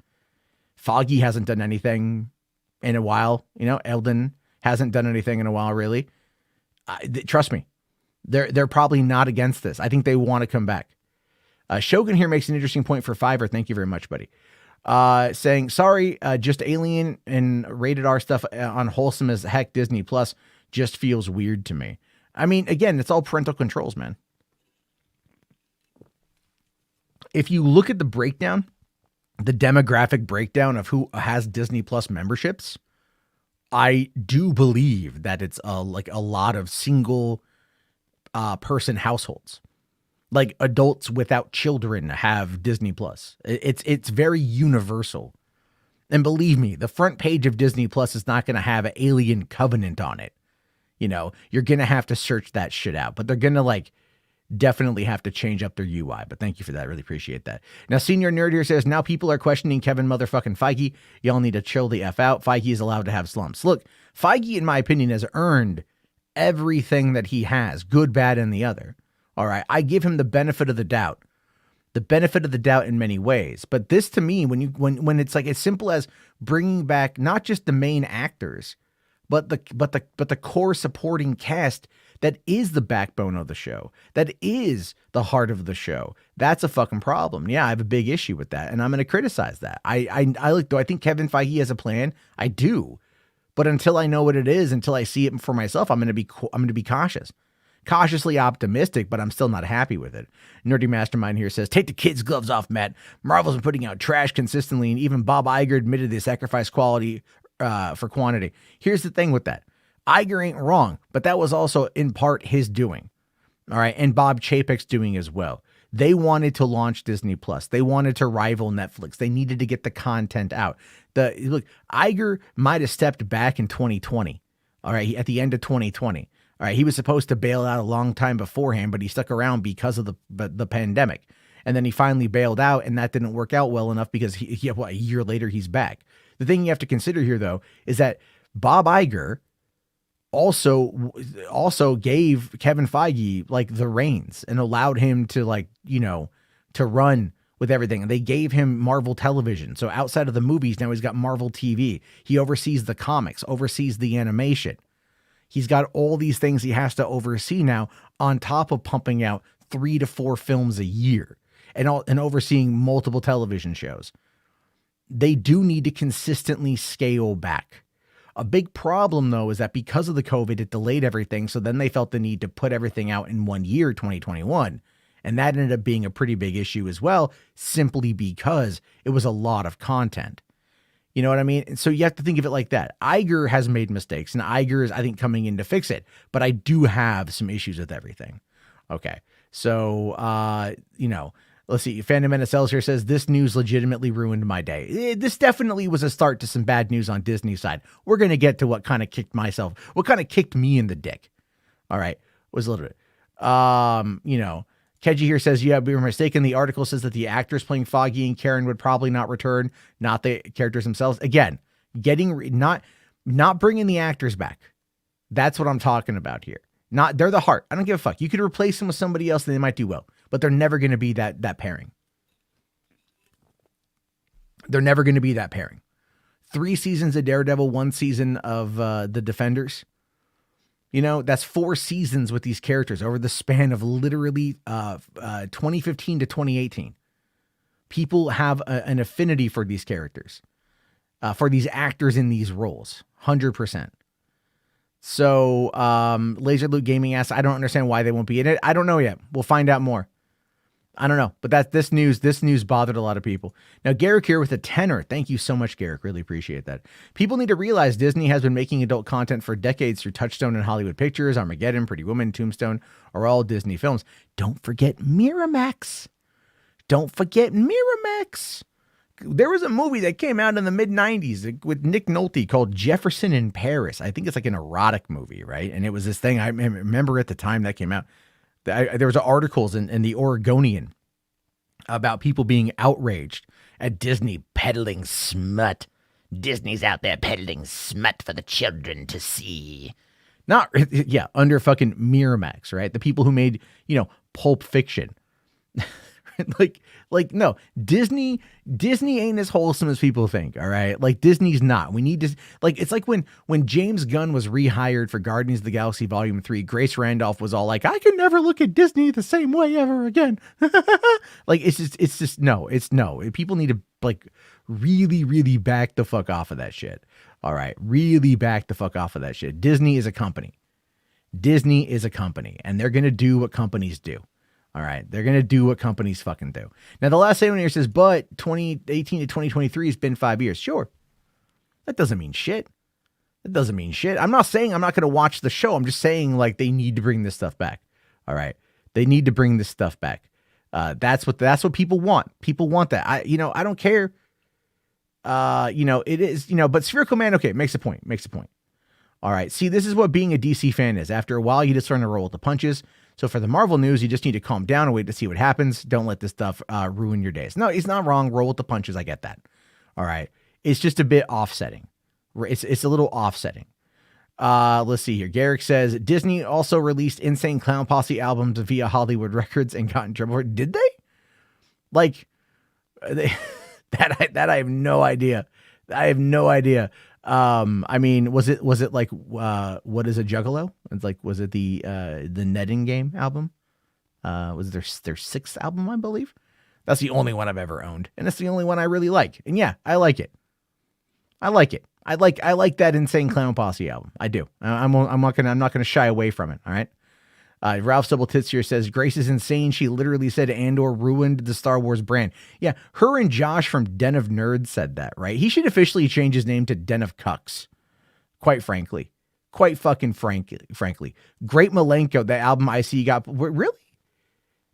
Speaker 1: Foggy hasn't done anything in a while. You know, Eldon hasn't done anything in a while, really. Trust me, they're probably not against this. I think they want to come back. Shogun here makes an interesting point for Fiverr. Thank you very much, buddy. Saying, sorry, just Alien and rated R stuff on wholesome as heck. Disney Plus just feels weird to me. I mean, again, it's all parental controls, man. If you look at the breakdown, the demographic breakdown of who has Disney Plus memberships, I do believe that it's like a lot of single person households. Like adults without children have Disney Plus. It's very universal. And believe me, the front page of Disney Plus is not going to have an Alien Covenant on it. You know, you're going to have to search that shit out, but they're going to like definitely have to change up their UI. But thank you for that. I really appreciate that. Now, Senior Nerd here says, now people are questioning Kevin motherfucking Feige. Y'all need to chill the F out. Feige is allowed to have slumps. Look, Feige, in my opinion, has earned everything that he has, good, bad, and the other. All right. I give him the benefit of the doubt in many ways. But this to me, when it's like as simple as bringing back not just the main actors, but the core supporting cast that is the backbone of the show, that is the heart of the show, that's a fucking problem. Yeah, I have a big issue with that, and I'm going to criticize that. Do I think Kevin Feige has a plan? I do, but until I know what it is, until I see it for myself, I'm going to be cautious. Cautiously optimistic, but I'm still not happy with it. Nerdy Mastermind here says, take the kids' gloves off, Matt. Marvel's been putting out trash consistently, and even Bob Iger admitted they sacrifice quality for quantity. Here's the thing with that. Iger ain't wrong, but that was also in part his doing. All right. And Bob Chapek's doing as well. They wanted to launch Disney Plus. They wanted to rival Netflix. They needed to get the content out. Look, Iger might have stepped back in 2020. All right. At the end of 2020. All right. He was supposed to bail out a long time beforehand, but he stuck around because of the pandemic. And then he finally bailed out, and that didn't work out well enough because a year later he's back. The thing you have to consider here, though, is that Bob Iger also gave Kevin Feige like the reins and allowed him to to run with everything. And they gave him Marvel Television. So outside of the movies, now he's got Marvel TV. He oversees the comics, oversees the animation. He's got all these things he has to oversee now on top of pumping out 3 to 4 films a year and overseeing multiple television shows. They do need to consistently scale back. A big problem, though, is that because of the COVID, it delayed everything. So then they felt the need to put everything out in 1 year, 2021. And that ended up being a pretty big issue as well, simply because it was a lot of content. You know what I mean? And so you have to think of it like that. Iger has made mistakes, and Iger is, I think, coming in to fix it. But I do have some issues with everything. Okay. So, let's see. Phantom NSLs here says, this news legitimately ruined my day. This definitely was a start to some bad news on Disney's side. We're going to get to what kind of kicked me in the dick. All right. Was a little bit, Keji here says, yeah, we were mistaken. The article says that the actors playing Foggy and Karen would probably not return, not the characters themselves. Again, not bringing the actors back. That's what I'm talking about here. They're the heart. I don't give a fuck. You could replace them with somebody else and they might do well, but they're never going to be that pairing. They're never going to be that pairing. 3 seasons of Daredevil, 1 season of The Defenders. You know, that's 4 seasons with these characters over the span of literally 2015 to 2018. People have an affinity for these characters, for these actors in these roles, 100%. So Laser Loot Gaming asks, I don't understand why they won't be in it. I don't know yet. We'll find out more. I don't know, but this news bothered a lot of people. Now, Garrick here with a tenor. Thank you so much, Garrick. Really appreciate that. People need to realize Disney has been making adult content for decades through Touchstone and Hollywood Pictures. Armageddon, Pretty Woman, Tombstone are all Disney films. Don't forget Miramax. Don't forget Miramax. There was a movie that came out in the mid-90s with Nick Nolte called Jefferson in Paris. I think it's like an erotic movie, right? And it was this thing, I remember at the time that came out, there was articles in the Oregonian about people being outraged at Disney peddling smut. Disney's out there peddling smut for the children to see. Under fucking Miramax, right? The people who made, Pulp Fiction. No, Disney ain't as wholesome as people think. All right. Like, Disney's not. We need to, it's like when James Gunn was rehired for Guardians of the Galaxy Volume 3, Grace Randolph was all like, I can never look at Disney the same way ever again. No. People need to really, really back the fuck off of that shit. All right. Really back the fuck off of that shit. Disney is a company, and they're going to do what companies do. All right. They're going to do what companies fucking do. Now, the last statement here says, but 2018 to 2023 has been 5 years. Sure. That doesn't mean shit. I'm not saying I'm not going to watch the show. I'm just saying, they need to bring this stuff back. All right. They need to bring this stuff back. That's what people want. People want that. I don't care. It is, but Spherical Man, okay, makes a point. All right. See, this is what being a DC fan is. After a while, you just learn to roll with the punches. So for the Marvel news, you just need to calm down and wait to see what happens. Don't let this stuff ruin your days. No, it's not wrong. Roll with the punches. I get that. All right. It's just a bit offsetting. It's a little offsetting. Let's see here. Garrick says, Disney also released Insane Clown Posse albums via Hollywood Records and got in trouble. Did they? That I have no idea. I mean, was it like, what is a Juggalo? It's like, was it the Netting Game album? Was it their 6th album, I believe? That's the only one I've ever owned. And it's the only one I really like. And yeah, I like it. I like that Insane Clown Posse album. I do. I'm not gonna shy away from it. All right. Ralph Double Tits here says, Grace is insane. She literally said Andor ruined the Star Wars brand. Yeah, her and Josh from Den of Nerds said that, right? He should officially change his name to Den of Cucks. Quite frankly. Quite fucking frankly. Great Malenko, the album I see got... Really?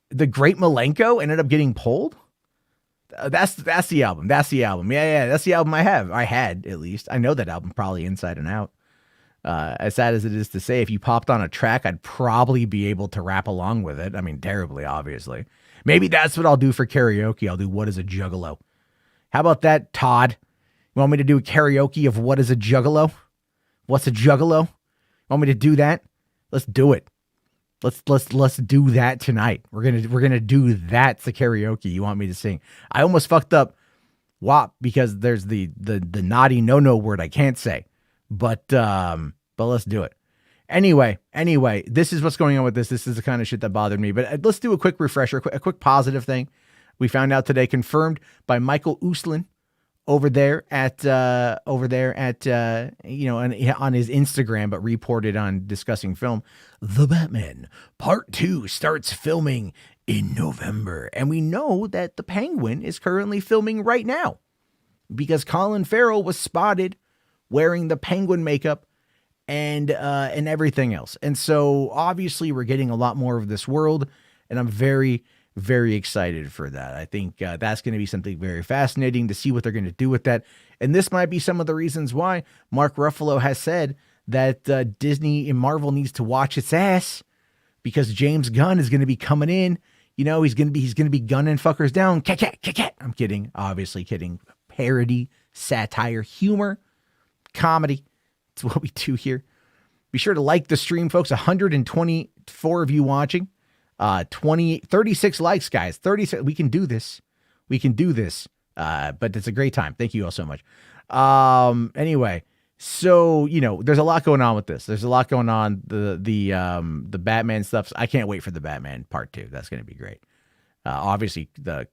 Speaker 1: The Great Malenko ended up getting pulled? That's the album. Yeah, that's the album I have. I had, at least. I know that album probably inside and out. As sad as it is to say, if you popped on a track, I'd probably be able to rap along with it. I mean, terribly, obviously. Maybe that's what I'll do for karaoke. I'll do What is a Juggalo? How about that, Todd? You want me to do karaoke of What is a Juggalo? What's a Juggalo? You want me to do that? Let's do it. Let's do that tonight. We're gonna do that to karaoke. You want me to sing? I almost fucked up WAP because there's the naughty no word I can't say. But let's do it. Anyway, this is what's going on with this. This is the kind of shit that bothered me. But let's do a quick refresher, a quick positive thing. We found out today, confirmed by Michael Uslan over there at on his Instagram, but reported on Discussing Film. The Batman Part 2 starts filming in November. And we know that The Penguin is currently filming right now because Colin Farrell was spotted wearing the Penguin makeup and everything else. And so obviously we're getting a lot more of this world, and I'm very, very excited for that. I think that's going to be something very fascinating to see what they're going to do with that. And this might be some of the reasons why Mark Ruffalo has said that Disney and Marvel needs to watch its ass, because James Gunn is going to be coming in. He's going to be gunning fuckers down. Cat. I'm kidding. Obviously kidding. Parody, satire, humor, comedy. It's what we do here. Be sure to like the stream, folks. 124 of you watching. 36 likes, guys. 36. We can do this. But it's a great time. Thank you all so much. Anyway, So, there's a lot going on with this. There's a lot going on. The Batman stuff. I can't wait for the Batman part 2. That's going to be great. Obviously the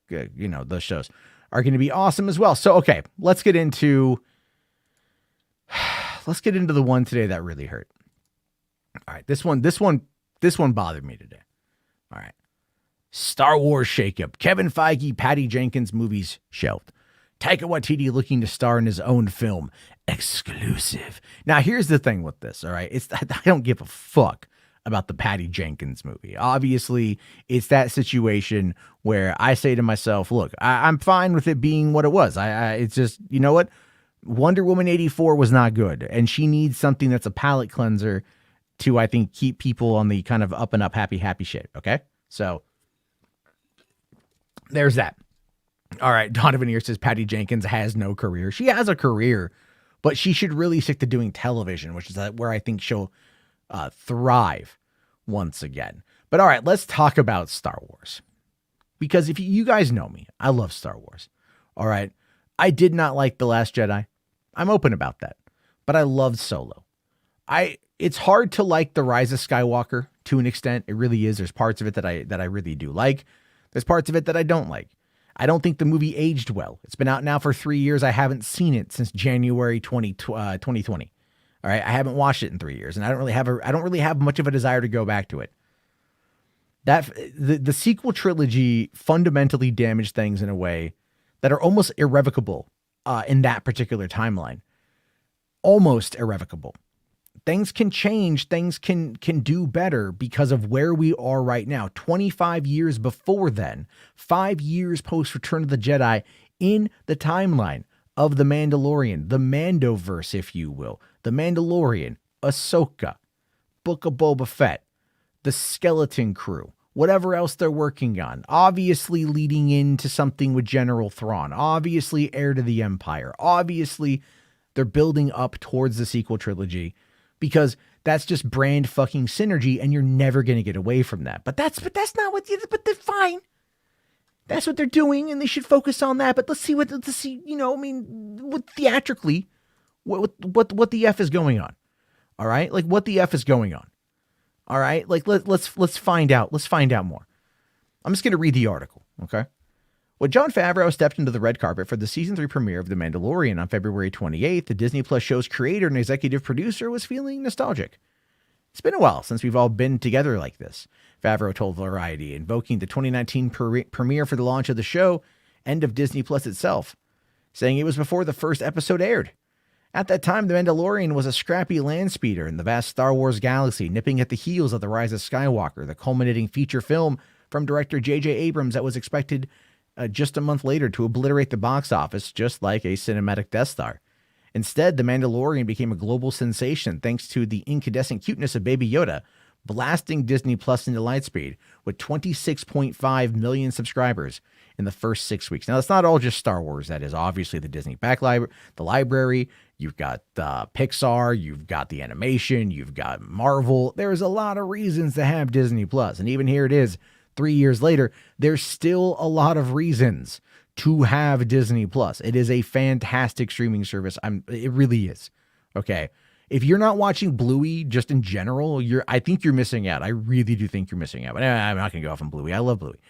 Speaker 1: shows are going to be awesome as well. So, okay, let's get into the one today that really hurt. All right. This one bothered me today. All right. Star Wars shakeup. Kevin Feige, Patty Jenkins movies shelved. Taika Waititi looking to star in his own film. Exclusive. Now, here's the thing with this, all right? I don't give a fuck about the Patty Jenkins movie. Obviously, it's that situation where I say to myself, look, I'm fine with it being what it was. It's just, you know what? Wonder Woman 84 was not good, and she needs something that's a palate cleanser to, I think, keep people on the kind of up and up, happy shit, okay? So, there's that. All right, Donovan here says Patty Jenkins has no career. She has a career, but she should really stick to doing television, which is where I think she'll thrive once again. But all right, let's talk about Star Wars. Because if you guys know me, I love Star Wars. All right, I did not like The Last Jedi. I'm open about that. But I loved Solo. It's hard to like The Rise of Skywalker to an extent. It really is. There's parts of it that I really do like. There's parts of it that I don't like. I don't think the movie aged well. It's been out now for 3 years. I haven't seen it since January 2020. All right, I haven't watched it in 3 years, and I don't really have much of a desire to go back to it. That the sequel trilogy fundamentally damaged things in a way that are almost irrevocable in that particular timeline. Almost irrevocable. Things can change, things can do better because of where we are right now. 25 years before then, 5 years post Return of the Jedi, in the timeline of The Mandalorian, the Mandoverse, if you will. The Mandalorian, Ahsoka, Book of Boba Fett, the Skeleton Crew, whatever else they're working on. Obviously leading into something with General Thrawn. Obviously Heir to the Empire. Obviously they're building up towards the sequel trilogy. Because that's just brand fucking synergy, and you're never going to get away from that. But that's not what. But they're fine. That's what they're doing, and they should focus on that. But let's see, what theatrically, what the F is going on. All right, like what the F is going on. All right, like let's find out. Let's find out more. I'm just going to read the article. Okay. When Jon Favreau stepped into the red carpet for the season 3 premiere of The Mandalorian on February 28th, the Disney Plus show's creator and executive producer was feeling nostalgic. It's been a while since we've all been together like this, Favreau told Variety, invoking the 2019 premiere for the launch of the show and of Disney Plus itself, saying it was before the first episode aired. At that time, The Mandalorian was a scrappy land speeder in the vast Star Wars galaxy, nipping at the heels of The Rise of Skywalker, the culminating feature film from director J.J. Abrams that was expected just a month later to obliterate the box office, just like a cinematic Death Star. Instead, The Mandalorian became a global sensation thanks to the incandescent cuteness of Baby Yoda, blasting Disney Plus into lightspeed with 26.5 million subscribers in the first 6 weeks. Now, it's not all just Star Wars. That is obviously the Disney the library. You've got Pixar. You've got the animation. You've got Marvel. There's a lot of reasons to have Disney Plus, and even here it is. 3 years later, there's still a lot of reasons to have Disney Plus. It is a fantastic streaming service. It really is. Okay. If you're not watching Bluey just in general, I think you're missing out. I really do think you're missing out. But I'm not going to go off on Bluey. I love Bluey.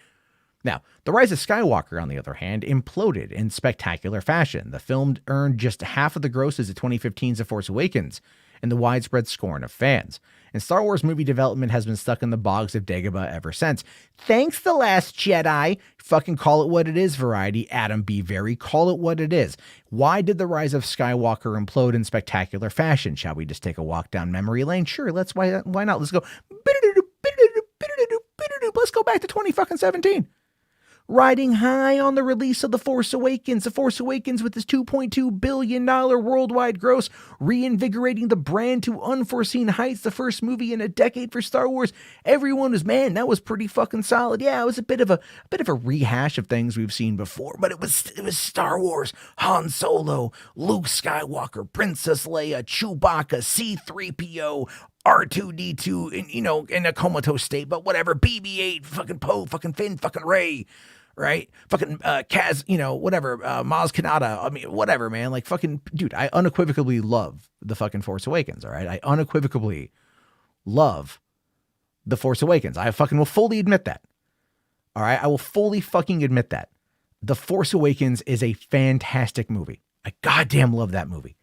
Speaker 1: Now, The Rise of Skywalker, on the other hand, imploded in spectacular fashion. The film earned just half of the grosses of 2015's The Force Awakens and the widespread scorn of fans. And Star Wars movie development has been stuck in the bogs of Dagobah ever since. Thanks, The Last Jedi. Fucking call it what it is, Variety. Adam B. Very, call it what it is. Why did The Rise of Skywalker implode in spectacular fashion? Shall we just take a walk down memory lane? Sure, why not? Let's go. Let's go back to 2017. Riding high on the release of The Force Awakens with its $2.2 billion worldwide gross, reinvigorating the brand to unforeseen heights, the first movie in a decade for Star Wars. Everyone was, man, that was pretty fucking solid. Yeah, it was a bit of a rehash of things we've seen before, but it was Star Wars, Han Solo, Luke Skywalker, Princess Leia, Chewbacca, C-3PO, R2-D2 in a comatose state, but whatever, BB-8, fucking Poe, fucking Finn, fucking Rey. right? Fucking Kaz, whatever, Maz Kanata. I mean, whatever, man. Like, fucking, dude, I unequivocally love the fucking Force Awakens, all right? I unequivocally love the Force Awakens. I fucking will fully admit that. All right? I will fully fucking admit that. The Force Awakens is a fantastic movie. I goddamn love that movie.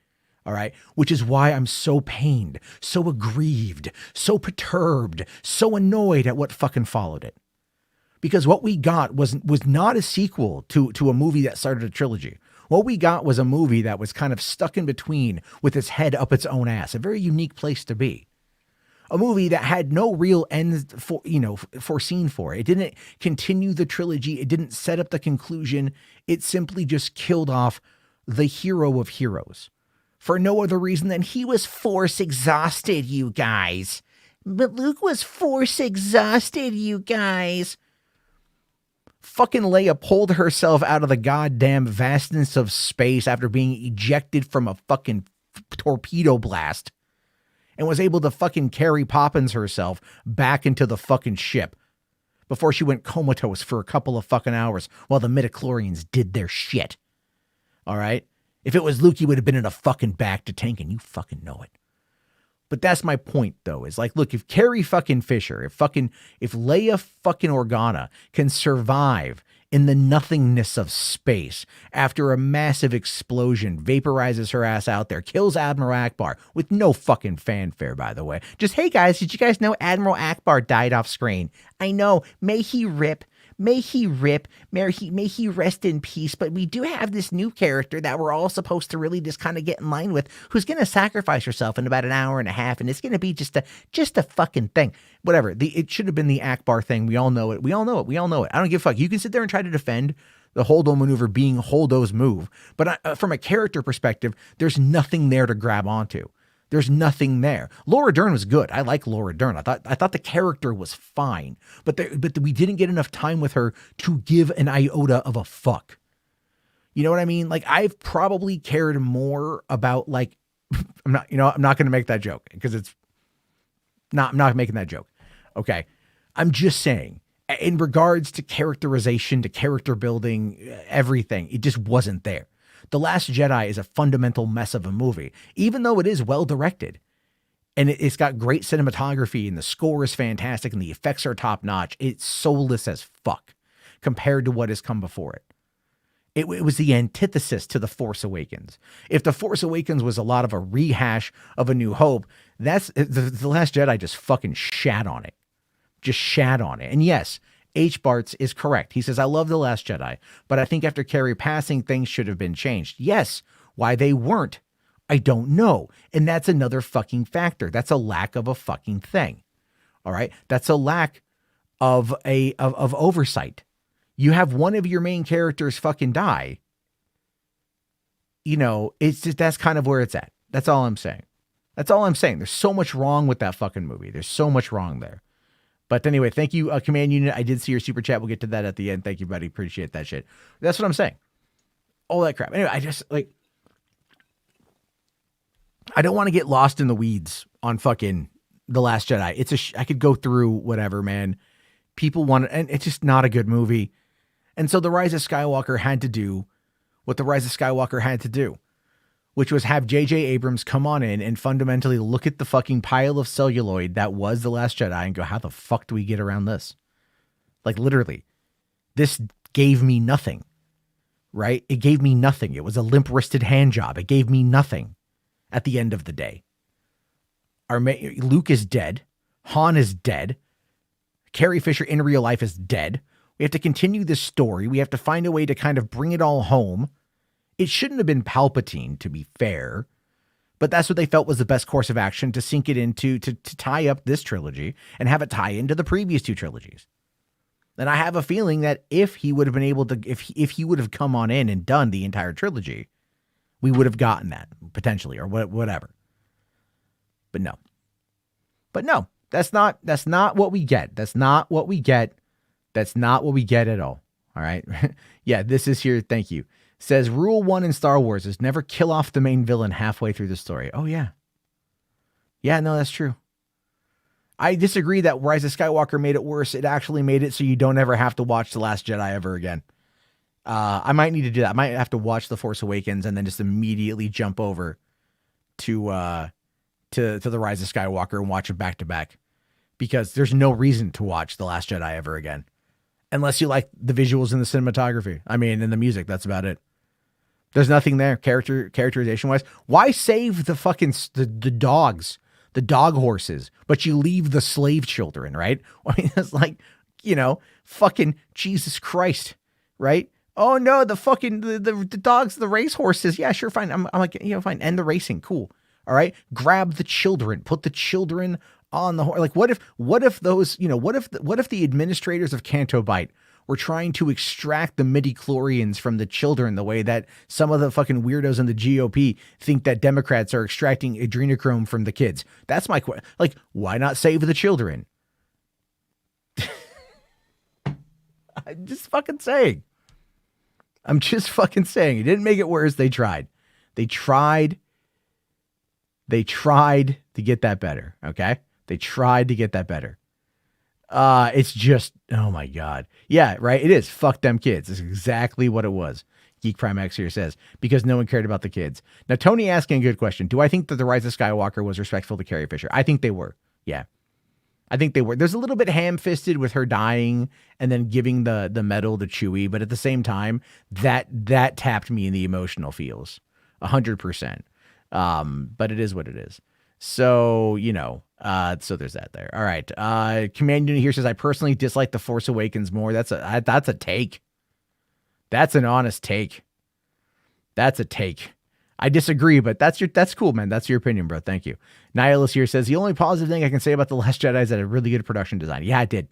Speaker 1: All right. Which is why I'm so pained, so aggrieved, so perturbed, so annoyed at what fucking followed it. Because what we got was not a sequel to a movie that started a trilogy. What we got was a movie that was kind of stuck in between with its head up its own ass. A very unique place to be. A movie that had no real end foreseen for it. It didn't continue the trilogy. It didn't set up the conclusion. It simply just killed off the hero of heroes. For no other reason than he was force exhausted, you guys. But Luke was force exhausted, you guys. Fucking Leia pulled herself out of the goddamn vastness of space after being ejected from a fucking torpedo blast and was able to fucking carry Poppins herself back into the fucking ship before she went comatose for a couple of fucking hours while the midichlorians did their shit. All right? If it was Luke, he would have been in a fucking back to tank, and you fucking know it. But that's my point, though, is like, look, if Carrie fucking Fisher, if Leia fucking Organa can survive in the nothingness of space after a massive explosion vaporizes her ass out there, kills Admiral Akbar with no fucking fanfare, by the way. Just, hey guys, did you guys know Admiral Akbar died off screen? I know, may he rip. May he rest in peace. But we do have this new character that we're all supposed to really just kind of get in line with, who's going to sacrifice herself in about an hour and a half, and it's going to be just a fucking thing. Whatever. It should have been the Akbar thing. We all know it. I don't give a fuck. You can sit there and try to defend the Holdo maneuver being Holdo's move, but from a character perspective, there's nothing there to grab onto. There's nothing there. Laura Dern was good. I like Laura Dern. I thought the character was fine, but we didn't get enough time with her to give an iota of a fuck. You know what I mean? Like, I've probably cared more about, like, I'm not going to make that joke because I'm not making that joke. Okay. I'm just saying, in regards to characterization, to character building, everything, it just wasn't there. The Last Jedi is a fundamental mess of a movie, even though it is well directed. And it's got great cinematography, and the score is fantastic, and the effects are top notch. It's soulless as fuck compared to what has come before it. It was the antithesis to The Force Awakens. If The Force Awakens was a lot of a rehash of A New Hope, that's the Last Jedi just fucking shat on it. Just shat on it. And yes, H. Bartz is correct. He says, I love The Last Jedi, but I think after Carrie passing, things should have been changed. Yes. Why they weren't, I don't know. And that's another fucking factor. That's a lack of a fucking thing. All right. That's a lack of oversight. You have one of your main characters fucking die. It's just, that's kind of where it's at. That's all I'm saying. There's so much wrong with that fucking movie. There's so much wrong there. But anyway, thank you, Command Unit. I did see your super chat. We'll get to that at the end. Thank you, buddy. Appreciate that shit. That's what I'm saying. All that crap. Anyway, I just, like, I don't want to get lost in the weeds on fucking The Last Jedi. I could go through whatever, man. People want it, and it's just not a good movie. And so The Rise of Skywalker had to do what The Rise of Skywalker had to do, which was have J.J. Abrams come on in and fundamentally look at the fucking pile of celluloid that was The Last Jedi and go, how the fuck do we get around this? Like, literally, this gave me nothing, right? It gave me nothing. It was a limp-wristed hand job. It gave me nothing at the end of the day. Luke is dead. Han is dead. Carrie Fisher in real life is dead. We have to continue this story. We have to find a way to kind of bring it all home. It shouldn't have been Palpatine, to be fair, but that's what they felt was the best course of action to sink it into, to tie up this trilogy and have it tie into the previous two trilogies. And I have a feeling that if he would have been able to, if he would have come on in and done the entire trilogy, we would have gotten that potentially, or whatever. But no, that's not what we get. That's not what we get. That's not what we get at all. All right. Yeah, this is here. Thank you. Says rule 1 in Star Wars is never kill off the main villain halfway through the story. Oh yeah. Yeah, no, that's true. I disagree that Rise of Skywalker made it worse. It actually made it so you don't ever have to watch The Last Jedi ever again. I might need to do that. I might have to watch The Force Awakens and then just immediately jump over to The Rise of Skywalker and watch it back to back, because there's no reason to watch The Last Jedi ever again unless you like the visuals and the cinematography. I mean, and the music. That's about it. There's nothing there characterization wise. Why save the fucking the dogs, the dog horses, but you leave the slave children, right? I mean, it's like, fucking Jesus Christ, right? Oh no, the fucking the dogs, the race horses. Yeah, sure, fine. I'm like, fine. And the racing, cool. All right, grab the children, put the children on the horse. Like, what if those, what if the administrators of Canto Bight were trying to extract the midichlorians from the children the way that some of the fucking weirdos in the GOP think that Democrats are extracting adrenochrome from the kids? That's my question. Like, why not save the children? I'm just fucking saying. It didn't make it worse. They tried to get that better. Okay. They tried to get that better. It's just, oh my God. Yeah, right. It is. Fuck them kids. It's exactly what it was. Geek Prime X here says, because no one cared about the kids. Now, Tony asking a good question. Do I think that The Rise of Skywalker was respectful to Carrie Fisher? I think they were. Yeah. I think they were. There's a little bit ham-fisted with her dying and then giving the medal to Chewie, but at the same time, that tapped me in the emotional feels 100%. But it is what it is. So, so there's that there. All right. Command Unit here says, I personally dislike The Force Awakens more. That's a take. That's an honest take. That's a take. I disagree, but that's cool, man. That's your opinion, bro. Thank you. Nihilus here says, the only positive thing I can say about The Last Jedi is that it had a really good production design. Yeah, it did.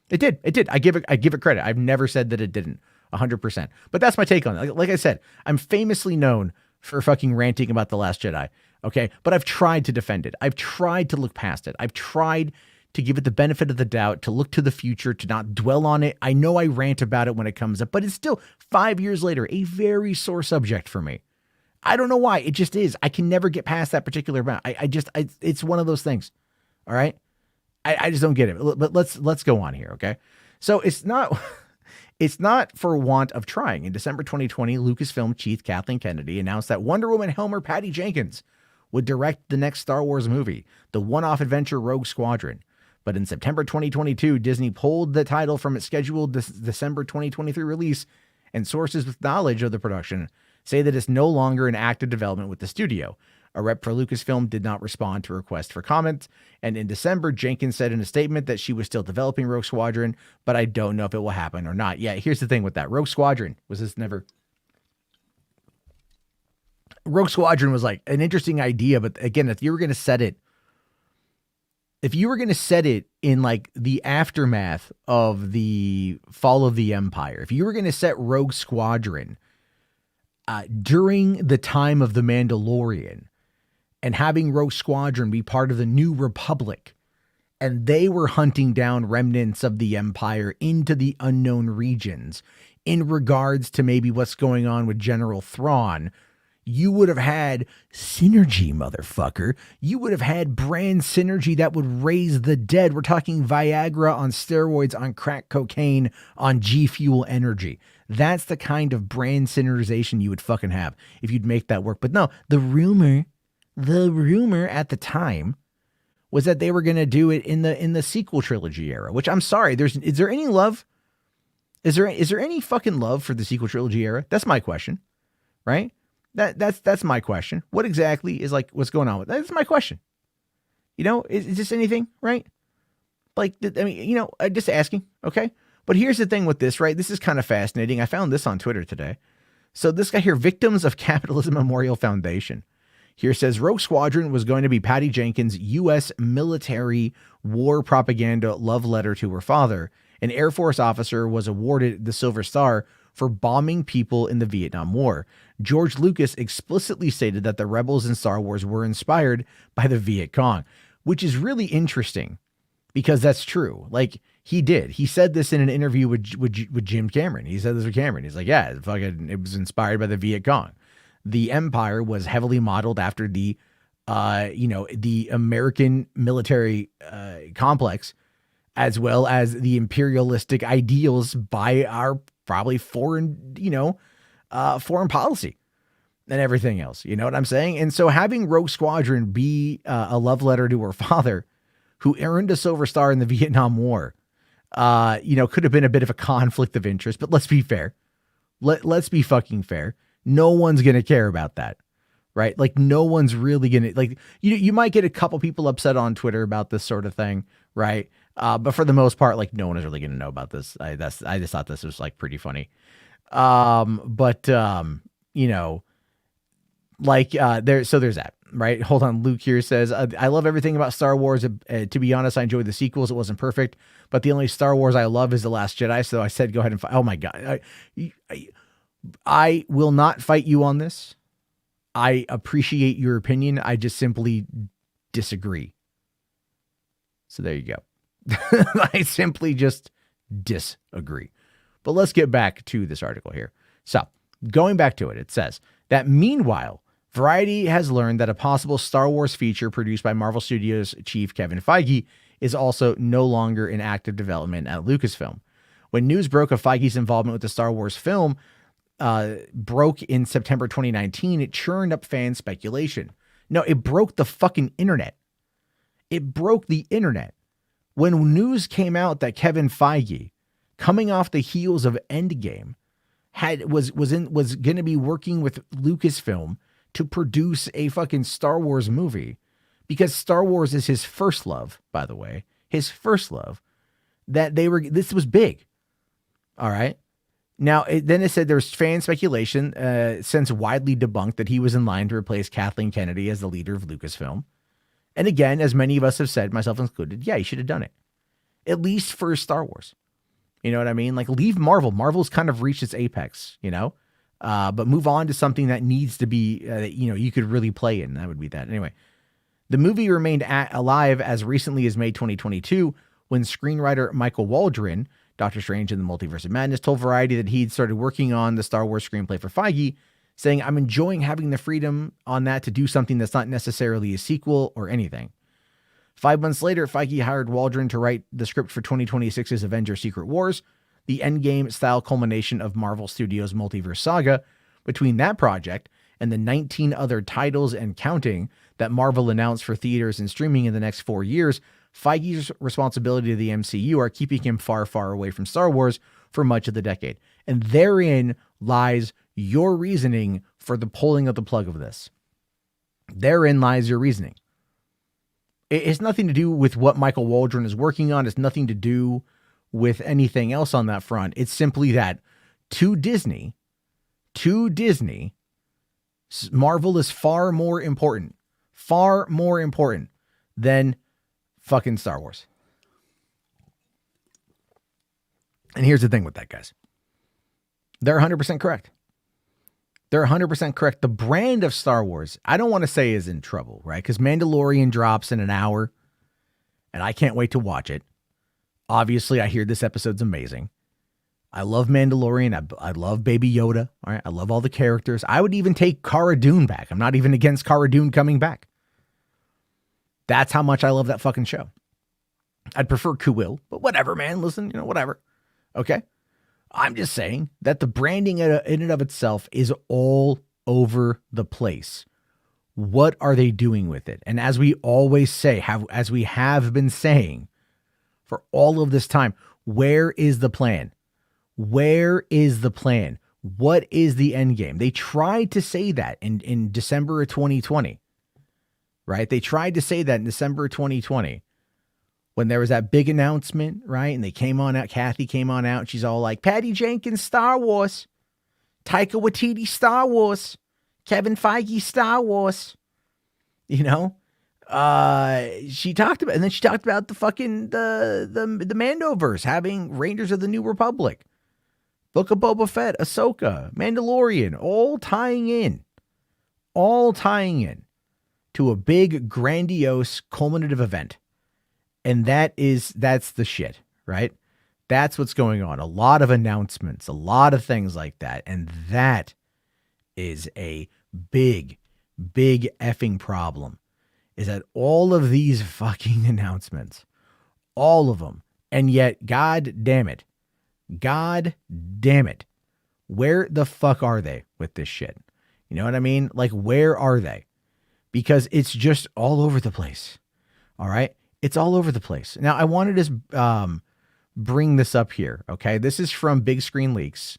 Speaker 1: It did. I give it credit. I've never said that it didn't. 100%. But that's my take on it. Like I said, I'm famously known for fucking ranting about The Last Jedi. Okay. But I've tried to defend it. I've tried to look past it. I've tried to give it the benefit of the doubt, to look to the future, to not dwell on it. I know I rant about it when it comes up, but it's still 5 years later, a very sore subject for me. I don't know why. It just is. I can never get past that particular amount. It's one of those things. All right. I just don't get it. But let's go on here. Okay. So it's not for want of trying. In December 2020, Lucasfilm chief Kathleen Kennedy announced that Wonder Woman helmer Patty Jenkins would direct the next Star Wars movie, the one-off adventure Rogue Squadron. But in September 2022, Disney pulled the title from its scheduled December 2023 release, and sources with knowledge of the production say that it's no longer in active development with the studio. A rep for Lucasfilm did not respond to a request for comment, and in December, Jenkins said in a statement that she was still developing Rogue Squadron, but I don't know if it will happen or not. Yeah, here's the thing with that. Rogue Squadron was like an interesting idea, but again, if you were going to set it in like the aftermath of the fall of the Empire, if you were going to set Rogue Squadron during the time of the Mandalorian, and having Rogue Squadron be part of the New Republic, and they were hunting down remnants of the Empire into the unknown regions in regards to maybe what's going on with General Thrawn, you would have had synergy, motherfucker. You would have had brand synergy that would raise the dead. We're talking Viagra on steroids, on crack cocaine, on G Fuel energy. That's the kind of brand synergization you would fucking have if you'd make that work. But no, the rumor at the time was that they were going to do it in the sequel trilogy era, which I'm sorry. Is there any love? Is there any fucking love for the sequel trilogy era? That's my question, right? That's my question. What exactly is like, what's going on with that? That's my question. Is this anything, right? Like, I mean, just asking. Okay. But here's the thing with this, right? This is kind of fascinating. I found this on Twitter today. So this guy here, Victims of Capitalism Memorial Foundation, here says Rogue Squadron was going to be Patty Jenkins' U.S. military war propaganda love letter to her father. An Air Force officer was awarded the Silver Star for bombing people in the Vietnam War. George Lucas explicitly stated that the rebels in Star Wars were inspired by the Viet Cong, which is really interesting because that's true. Like, he did. He said this in an interview with Jim Cameron. He said this with Cameron. He's like, yeah, it was inspired by the Viet Cong. The Empire was heavily modeled after the the American military complex, as well as the imperialistic ideals by our probably foreign policy and everything else. You know what I'm saying? And so having Rogue Squadron be a love letter to her father, who earned a Silver Star in the Vietnam War, could have been a bit of a conflict of interest. But let's be fair. Let's be fucking fair. No one's going to care about that. Right? Like, no one's really going to, like, you might get a couple people upset on Twitter about this sort of thing. Right? But for the most part, like, no one is really going to know about this. I just thought this was like pretty funny. So there's that, right? Hold on. Luke here says, I love everything about Star Wars. To be honest, I enjoyed the sequels. It wasn't perfect, but the only Star Wars I love is The Last Jedi. So I said, go ahead and fight. Oh my God. I will not fight you on this. I appreciate your opinion. I just simply disagree. So there you go. I simply just disagree. But let's get back to this article here. So going back to it, it says that meanwhile, Variety has learned that a possible Star Wars feature produced by Marvel Studios chief Kevin Feige is also no longer in active development at Lucasfilm. When news broke of Feige's involvement with the Star Wars film broke in September 2019, it churned up fan speculation. No, it broke the fucking internet. It broke the internet. When news came out that Kevin Feige, coming off the heels of Endgame, was going to be working with Lucasfilm to produce a fucking Star Wars movie, because Star Wars is his first love, by the way, his first love, this was big. All right. Now, then it said there's fan speculation, since widely debunked, that he was in line to replace Kathleen Kennedy as the leader of Lucasfilm. And again, as many of us have said, myself included, yeah, he should have done it, at least for Star Wars. You know what I mean? Like, leave Marvel. Marvel's kind of reached its apex, but move on to something that needs to be, you could really play in. That would be that. Anyway, the movie remained alive as recently as May 2022, when screenwriter Michael Waldron, Doctor Strange and the Multiverse of Madness, told Variety that he'd started working on the Star Wars screenplay for Feige, saying, I'm enjoying having the freedom on that to do something that's not necessarily a sequel or anything. 5 months later, Feige hired Waldron to write the script for 2026's Avengers Secret Wars, the Endgame-style culmination of Marvel Studios' multiverse saga. Between that project and the 19 other titles and counting that Marvel announced for theaters and streaming in the next 4 years, Feige's responsibility to the MCU are keeping him far, far away from Star Wars for much of the decade. And therein lies your reasoning for the pulling of the plug of this. Therein lies your reasoning. It's nothing to do with what Michael Waldron is working on. It's nothing to do with anything else on that front. It's simply that to Disney, Marvel is far more important than fucking Star Wars. And here's the thing with that, guys. They're 100% correct. They're 100% correct. The brand of Star Wars, I don't want to say is in trouble, right? Because Mandalorian drops in an hour, and I can't wait to watch it. Obviously, I hear this episode's amazing. I love Mandalorian. I love Baby Yoda. All right, I love all the characters. I would even take Cara Dune back. I'm not even against Cara Dune coming back. That's how much I love that fucking show. I'd prefer Kuil, but whatever, man. Listen, whatever. Okay. I'm just saying that the branding in and of itself is all over the place. What are they doing with it? And as we always say, as we have been saying for all of this time, where is the plan? Where is the plan? What is the end game? They tried to say that in December of 2020, right? They tried to say that in December of 2020 when there was that big announcement, right? And they came on out, Kathy came on out, and she's all like, Patty Jenkins, Star Wars, Taika Waititi, Star Wars, Kevin Feige, Star Wars, she talked about, and then she talked about the fucking, the Mandoverse having Rangers of the New Republic, Book of Boba Fett, Ahsoka, Mandalorian, all tying in to a big, grandiose, culminative event. And that's the shit, right? That's what's going on. A lot of announcements, a lot of things like that. And that is a big, big effing problem. is that all of these fucking announcements, all of them, and yet, God damn it, where the fuck are they with this shit? You know what I mean? Like, where are they? Because it's just all over the place. All right? It's all over the place. Now, I wanted to bring this up here, okay? This is from Big Screen Leaks,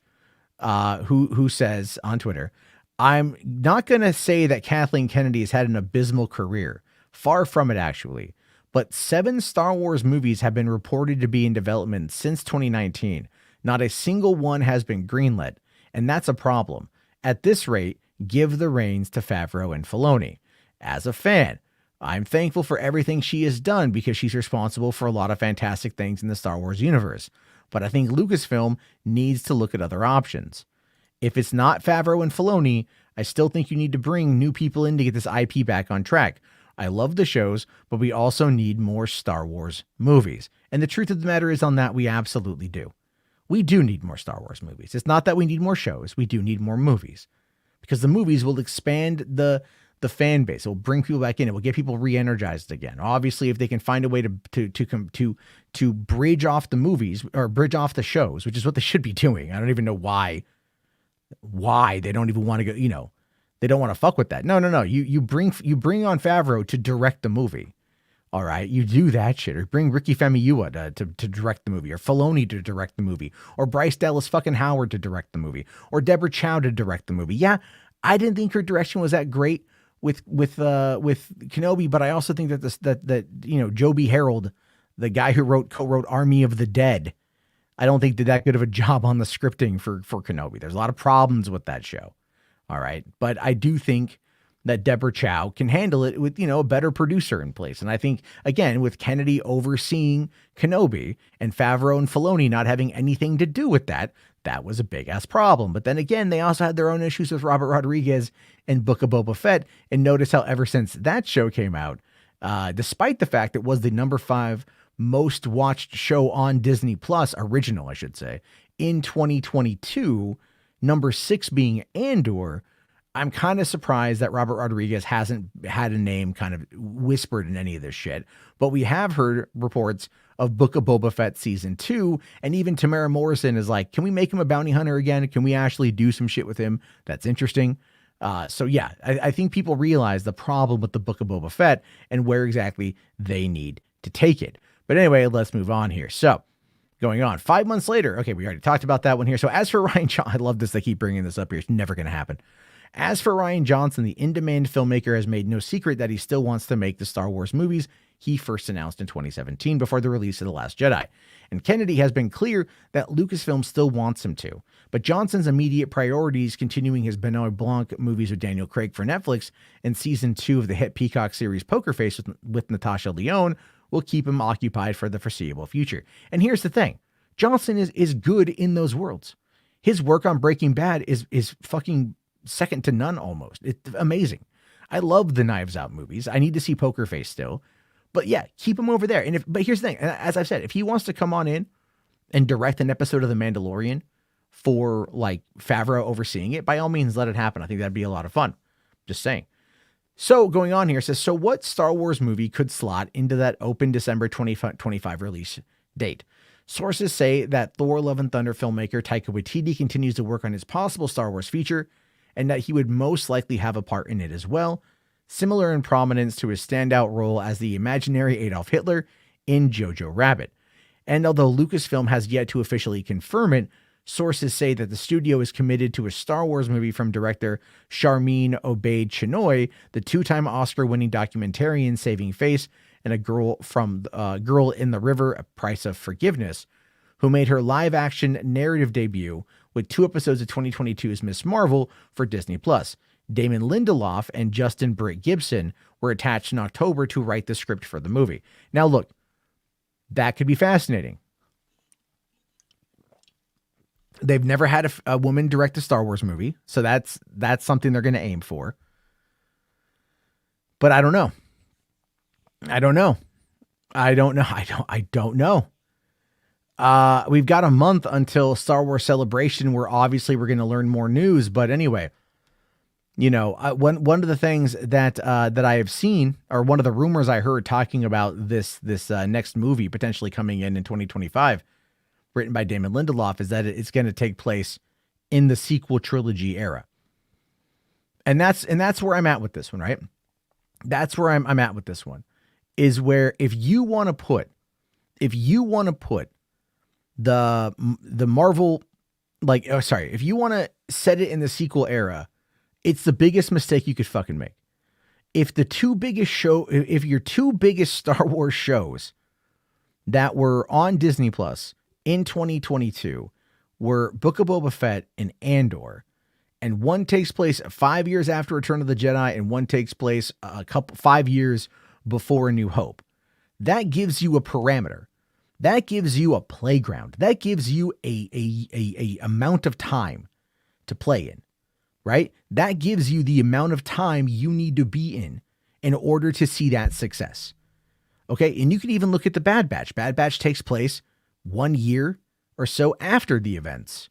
Speaker 1: who says on Twitter, I'm not going to say that Kathleen Kennedy has had an abysmal career. Far from it, actually. But 7 Star Wars movies have been reported to be in development since 2019. Not a single one has been greenlit, and that's a problem. At this rate, give the reins to Favreau and Filoni. As a fan, I'm thankful for everything she has done because she's responsible for a lot of fantastic things in the Star Wars universe. But I think Lucasfilm needs to look at other options. If it's not Favreau and Filoni, I still think you need to bring new people in to get this IP back on track. I love the shows, but we also need more Star Wars movies. And the truth of the matter is on that, we absolutely do. We do need more Star Wars movies. It's not that we need more shows. We do need more movies because the movies will expand the fan base. It will bring people back in. It will get people re-energized again. Obviously, if they can find a way to bridge off the movies or bridge off the shows, which is what they should be doing. I don't even know why they don't even want to go, they don't want to fuck with that. No. You bring on Favreau to direct the movie. All right. You do that shit, or bring Ricky Famuyiwa to direct the movie, or Filoni to direct the movie, or Bryce Dallas fucking Howard to direct the movie, or Deborah Chow to direct the movie. Yeah. I didn't think her direction was that great with Kenobi, but I also think that Joby Harold, the guy who co-wrote Army of the Dead, I don't think did that good of a job on the scripting for Kenobi. There's a lot of problems with that show. All right. But I do think that Deborah Chow can handle it with, a better producer in place. And I think, again, with Kennedy overseeing Kenobi and Favreau and Filoni not having anything to do with that, that was a big ass problem. But then again, they also had their own issues with Robert Rodriguez and Book of Boba Fett. And notice how ever since that show came out, despite the fact it was the number 5 most watched show on Disney Plus, original, I should say, in 2022, number 6 being Andor, I'm kind of surprised that Robert Rodriguez hasn't had a name kind of whispered in any of this shit. But we have heard reports of Book of Boba Fett season 2. And even Tamara Morrison is like, can we make him a bounty hunter again? Can we actually do some shit with him? That's interesting. So yeah, I think people realize the problem with the Book of Boba Fett and where exactly they need to take it. But anyway, let's move on here. So going on 5 months later. Okay. We already talked about that one here. So as for Ryan Johnson, I love this. They keep bringing this up here. It's never going to happen. As for Ryan Johnson, the in-demand filmmaker has made no secret that he still wants to make the Star Wars movies he first announced in 2017 before the release of The Last Jedi. And Kennedy has been clear that Lucasfilm still wants him to. But Johnson's immediate priorities, continuing his Benoit Blanc movies with Daniel Craig for Netflix and season 2 of the hit Peacock series Poker Face with Natasha Lyonne, will keep him occupied for the foreseeable future. And here's the thing. Johnson is good in those worlds. His work on Breaking Bad is fucking second to none almost. It's amazing. I love the Knives Out movies. I need to see Poker Face still. But yeah, keep him over there. But here's the thing. As I've said, if he wants to come on in and direct an episode of The Mandalorian for like Favreau overseeing it, by all means, let it happen. I think that'd be a lot of fun. Just saying. So going on here, it says, so what Star Wars movie could slot into that open December 2025 release date? Sources say that Thor Love and Thunder filmmaker Taika Waititi continues to work on his possible Star Wars feature, and that he would most likely have a part in it as well, similar in prominence to his standout role as the imaginary Adolf Hitler in Jojo Rabbit. And although Lucasfilm has yet to officially confirm it, sources say that the studio is committed to a Star Wars movie from director Sharmeen Obaid-Chinoy, the 2-time Oscar-winning documentarian Saving Face, and a girl in the River, A Price of Forgiveness, who made her live-action narrative debut with 2 episodes of 2022's Miss Marvel for Disney+. Damon Lindelof and Justin Britt Gibson were attached in October to write the script for the movie. Now, look, that could be fascinating. They've never had a woman direct a Star Wars movie, so that's something they're going to aim for. But I don't know. I don't know. We've got a month until Star Wars Celebration, where obviously we're going to learn more news. But anyway, One of the things that I have seen, or one of the rumors I heard talking about this next movie potentially coming in 2025, written by Damon Lindelof, is that it's going to take place in the sequel trilogy era. And that's where I'm at with this one, right? That's where I'm at with this one, is where if you want to put the Marvel, if you want to set it in the sequel era, it's the biggest mistake you could fucking make. If your two biggest Star Wars shows that were on Disney Plus in 2022 were Book of Boba Fett and Andor, and one takes place 5 years after Return of the Jedi and one takes place 5 years before A New Hope, that gives you a parameter. That gives you a playground. That gives you a amount of time to play in, right? That gives you the amount of time you need to be in order to see that success. Okay. And you can even look at the Bad Batch. Bad Batch takes place 1 year or so after the events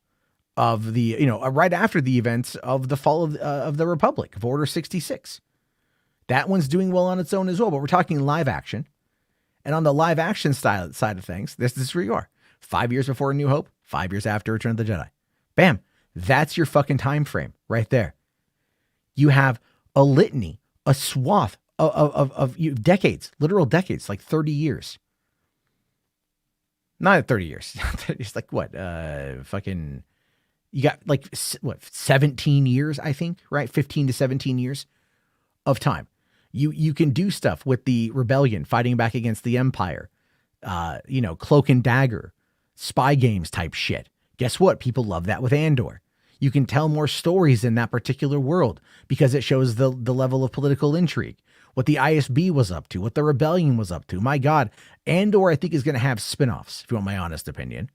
Speaker 1: of right after the events of the fall of the Republic, of Order 66. That one's doing well on its own as well, but we're talking live action. And on the live action side of things, this is where you are. 5 years before A New Hope, 5 years after Return of the Jedi. Bam. That's your fucking time frame right there. You have a litany, a swath of decades, literal decades, like 30 years. Not 30 years. It's like what? You got like 17 years, I think, right? 15 to 17 years of time. You can do stuff with the rebellion fighting back against the Empire, cloak and dagger, spy games type shit. Guess what? People love that with Andor. You can tell more stories in that particular world because it shows the level of political intrigue, what the ISB was up to, what the rebellion was up to. My God, Andor, I think, is going to have spinoffs, if you want my honest opinion,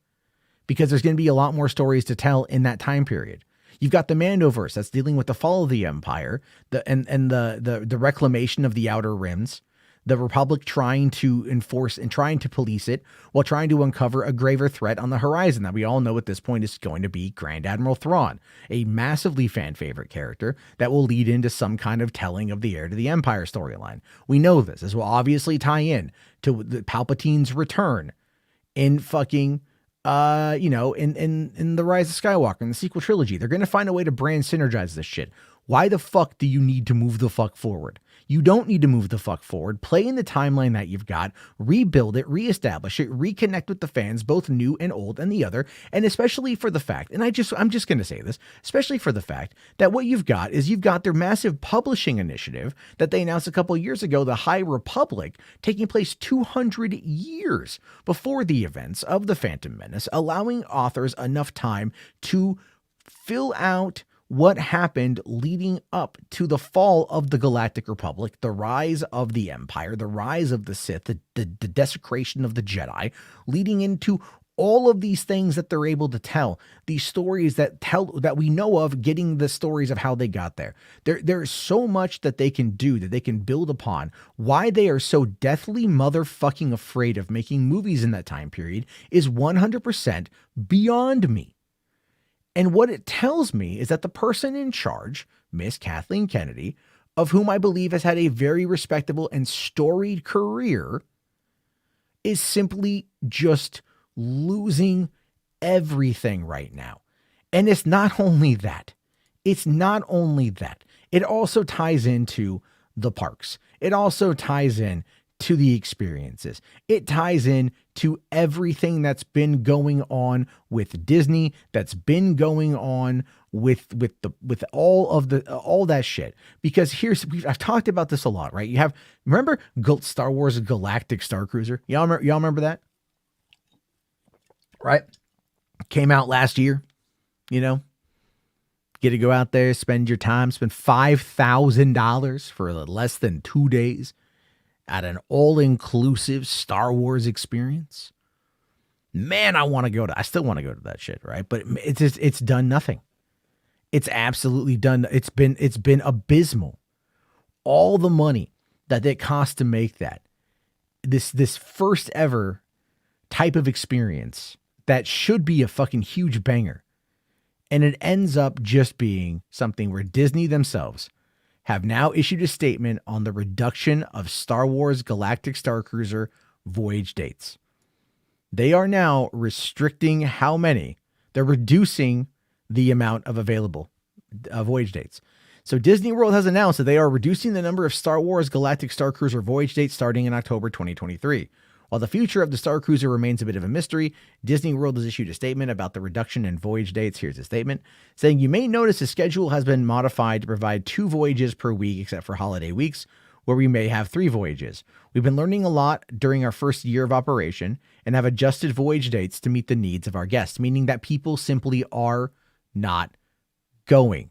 Speaker 1: because there's going to be a lot more stories to tell in that time period. You've got the Mandoverse that's dealing with the fall of the Empire, the reclamation of the Outer Rims, the Republic trying to enforce and trying to police it while trying to uncover a graver threat on the horizon that we all know at this point is going to be Grand Admiral Thrawn, a massively fan favorite character that will lead into some kind of telling of the heir to the Empire storyline. We know this will obviously tie in to the Palpatine's return in fucking in the Rise of Skywalker, in the sequel trilogy. They're going to find a way to brand synergize this shit. Why the fuck do you need to move the fuck forward? You don't need to move the fuck forward. Play in the timeline that you've got, rebuild it, reestablish it, reconnect with the fans, both new and old and the other, and especially for the fact, and I'm just going to say this, especially for the fact that what you've got is you've got their massive publishing initiative that they announced a couple of years ago, the High Republic, taking place 200 years before the events of The Phantom Menace, allowing authors enough time to fill out what happened leading up to the fall of the Galactic Republic, the rise of the Empire, the rise of the Sith, the desecration of the Jedi, leading into all of these things that they're able to tell, these stories that we know of, getting the stories of how they got there. There's so much that they can do, that they can build upon. Why they are so deathly motherfucking afraid of making movies in that time period is 100% beyond me. And what it tells me is that the person in charge, Miss Kathleen Kennedy, of whom I believe has had a very respectable and storied career, is simply just losing everything right now. And it's not only that. It also ties into the parks. It also ties in to the experiences. It ties in to everything that's been going on with Disney, that's been going on with all that shit. Because I've talked about this a lot, right? Remember Star Wars Galactic Star Cruiser? Y'all remember that? Right? Came out last year, get to go out there, spend your time, spend $5,000 for less than 2 days at an all-inclusive Star Wars experience. Man, I still want to go to that shit, right? But it's done nothing. It's absolutely done. It's been abysmal. All the money that it costs to make this first ever type of experience that should be a fucking huge banger. And it ends up just being something where Disney themselves have now issued a statement on the reduction of Star Wars Galactic Starcruiser voyage dates. They are now restricting how many. They're reducing the amount of available voyage dates. So Disney World has announced that they are reducing the number of Star Wars Galactic Starcruiser voyage dates starting in October 2023. While the future of the Starcruiser remains a bit of a mystery, Disney World has issued a statement about the reduction in voyage dates. Here's a statement saying, "You may notice the schedule has been modified to provide 2 voyages per week except for holiday weeks, where we may have 3 voyages. We've been learning a lot during our first year of operation and have adjusted voyage dates to meet the needs of our guests," meaning that people simply are not going.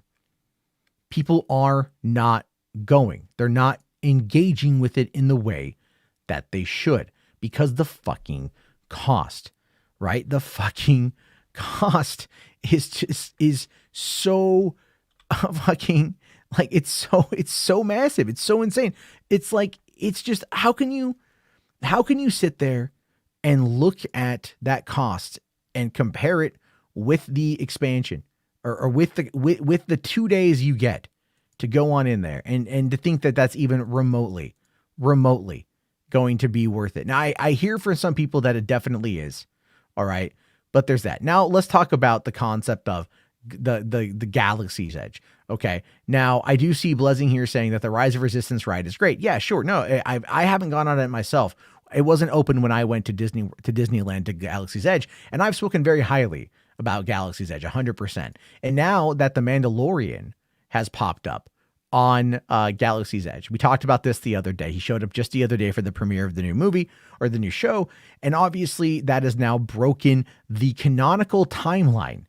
Speaker 1: People are not going. They're not engaging with it in the way that they should because the fucking cost, right? The fucking cost is so fucking, like, it's so massive. It's so insane. It's like, it's just, how can you sit there and look at that cost and compare it with the expansion or with the 2 days you get to go on in there and to think that that's even remotely going to be worth it. Now I hear for some people that it definitely is. All right. But there's that. Now let's talk about the concept of the Galaxy's Edge. Okay. Now I do see Blessing here saying that the Rise of Resistance ride is great. Yeah, sure. No, I haven't gone on it myself. It wasn't open when I went to Disneyland to Galaxy's Edge, and I've spoken very highly about Galaxy's Edge 100%. And now that the Mandalorian has popped up on Galaxy's Edge, we talked about this the other day. He showed up just the other day for the premiere of the new movie or the new show, and obviously that has now broken the canonical timeline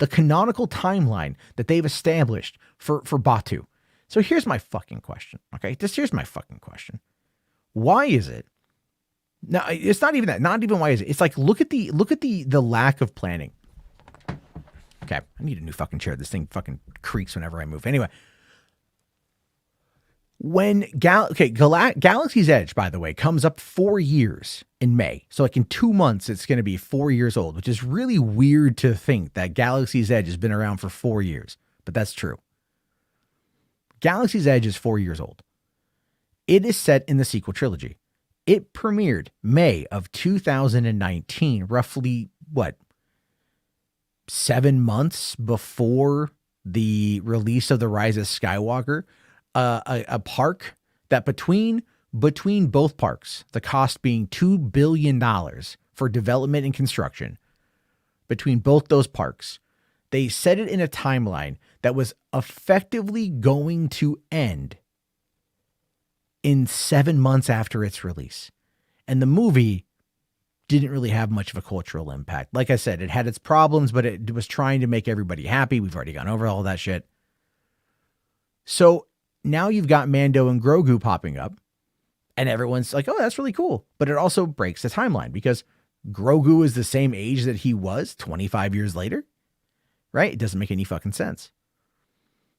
Speaker 1: that they've established for Batu. So here's my fucking question. Okay, here's my fucking question. Why is it? No, it's not even that. Not even why is it? It's like, look at the lack of planning. Okay, I need a new fucking chair. This thing fucking creaks whenever I move. Anyway, when Galaxy's Edge, by the way, comes up 4 years in May. So like in 2 months, it's going to be 4 years old, which is really weird to think that Galaxy's Edge has been around for 4 years, but that's true. Galaxy's Edge is 4 years old. It is set in the sequel trilogy. It premiered May of 2019, roughly, 7 months before the release of The Rise of Skywalker. A park that between both parks, the cost being $2 billion for development and construction, between both those parks, they set it in a timeline that was effectively going to end in 7 months after its release. And the movie didn't really have much of a cultural impact. Like I said, it had its problems, but it was trying to make everybody happy. We've already gone over all that shit. So now you've got Mando and Grogu popping up, and everyone's like, oh, that's really cool. But it also breaks the timeline because Grogu is the same age that he was 25 years later, right? It doesn't make any fucking sense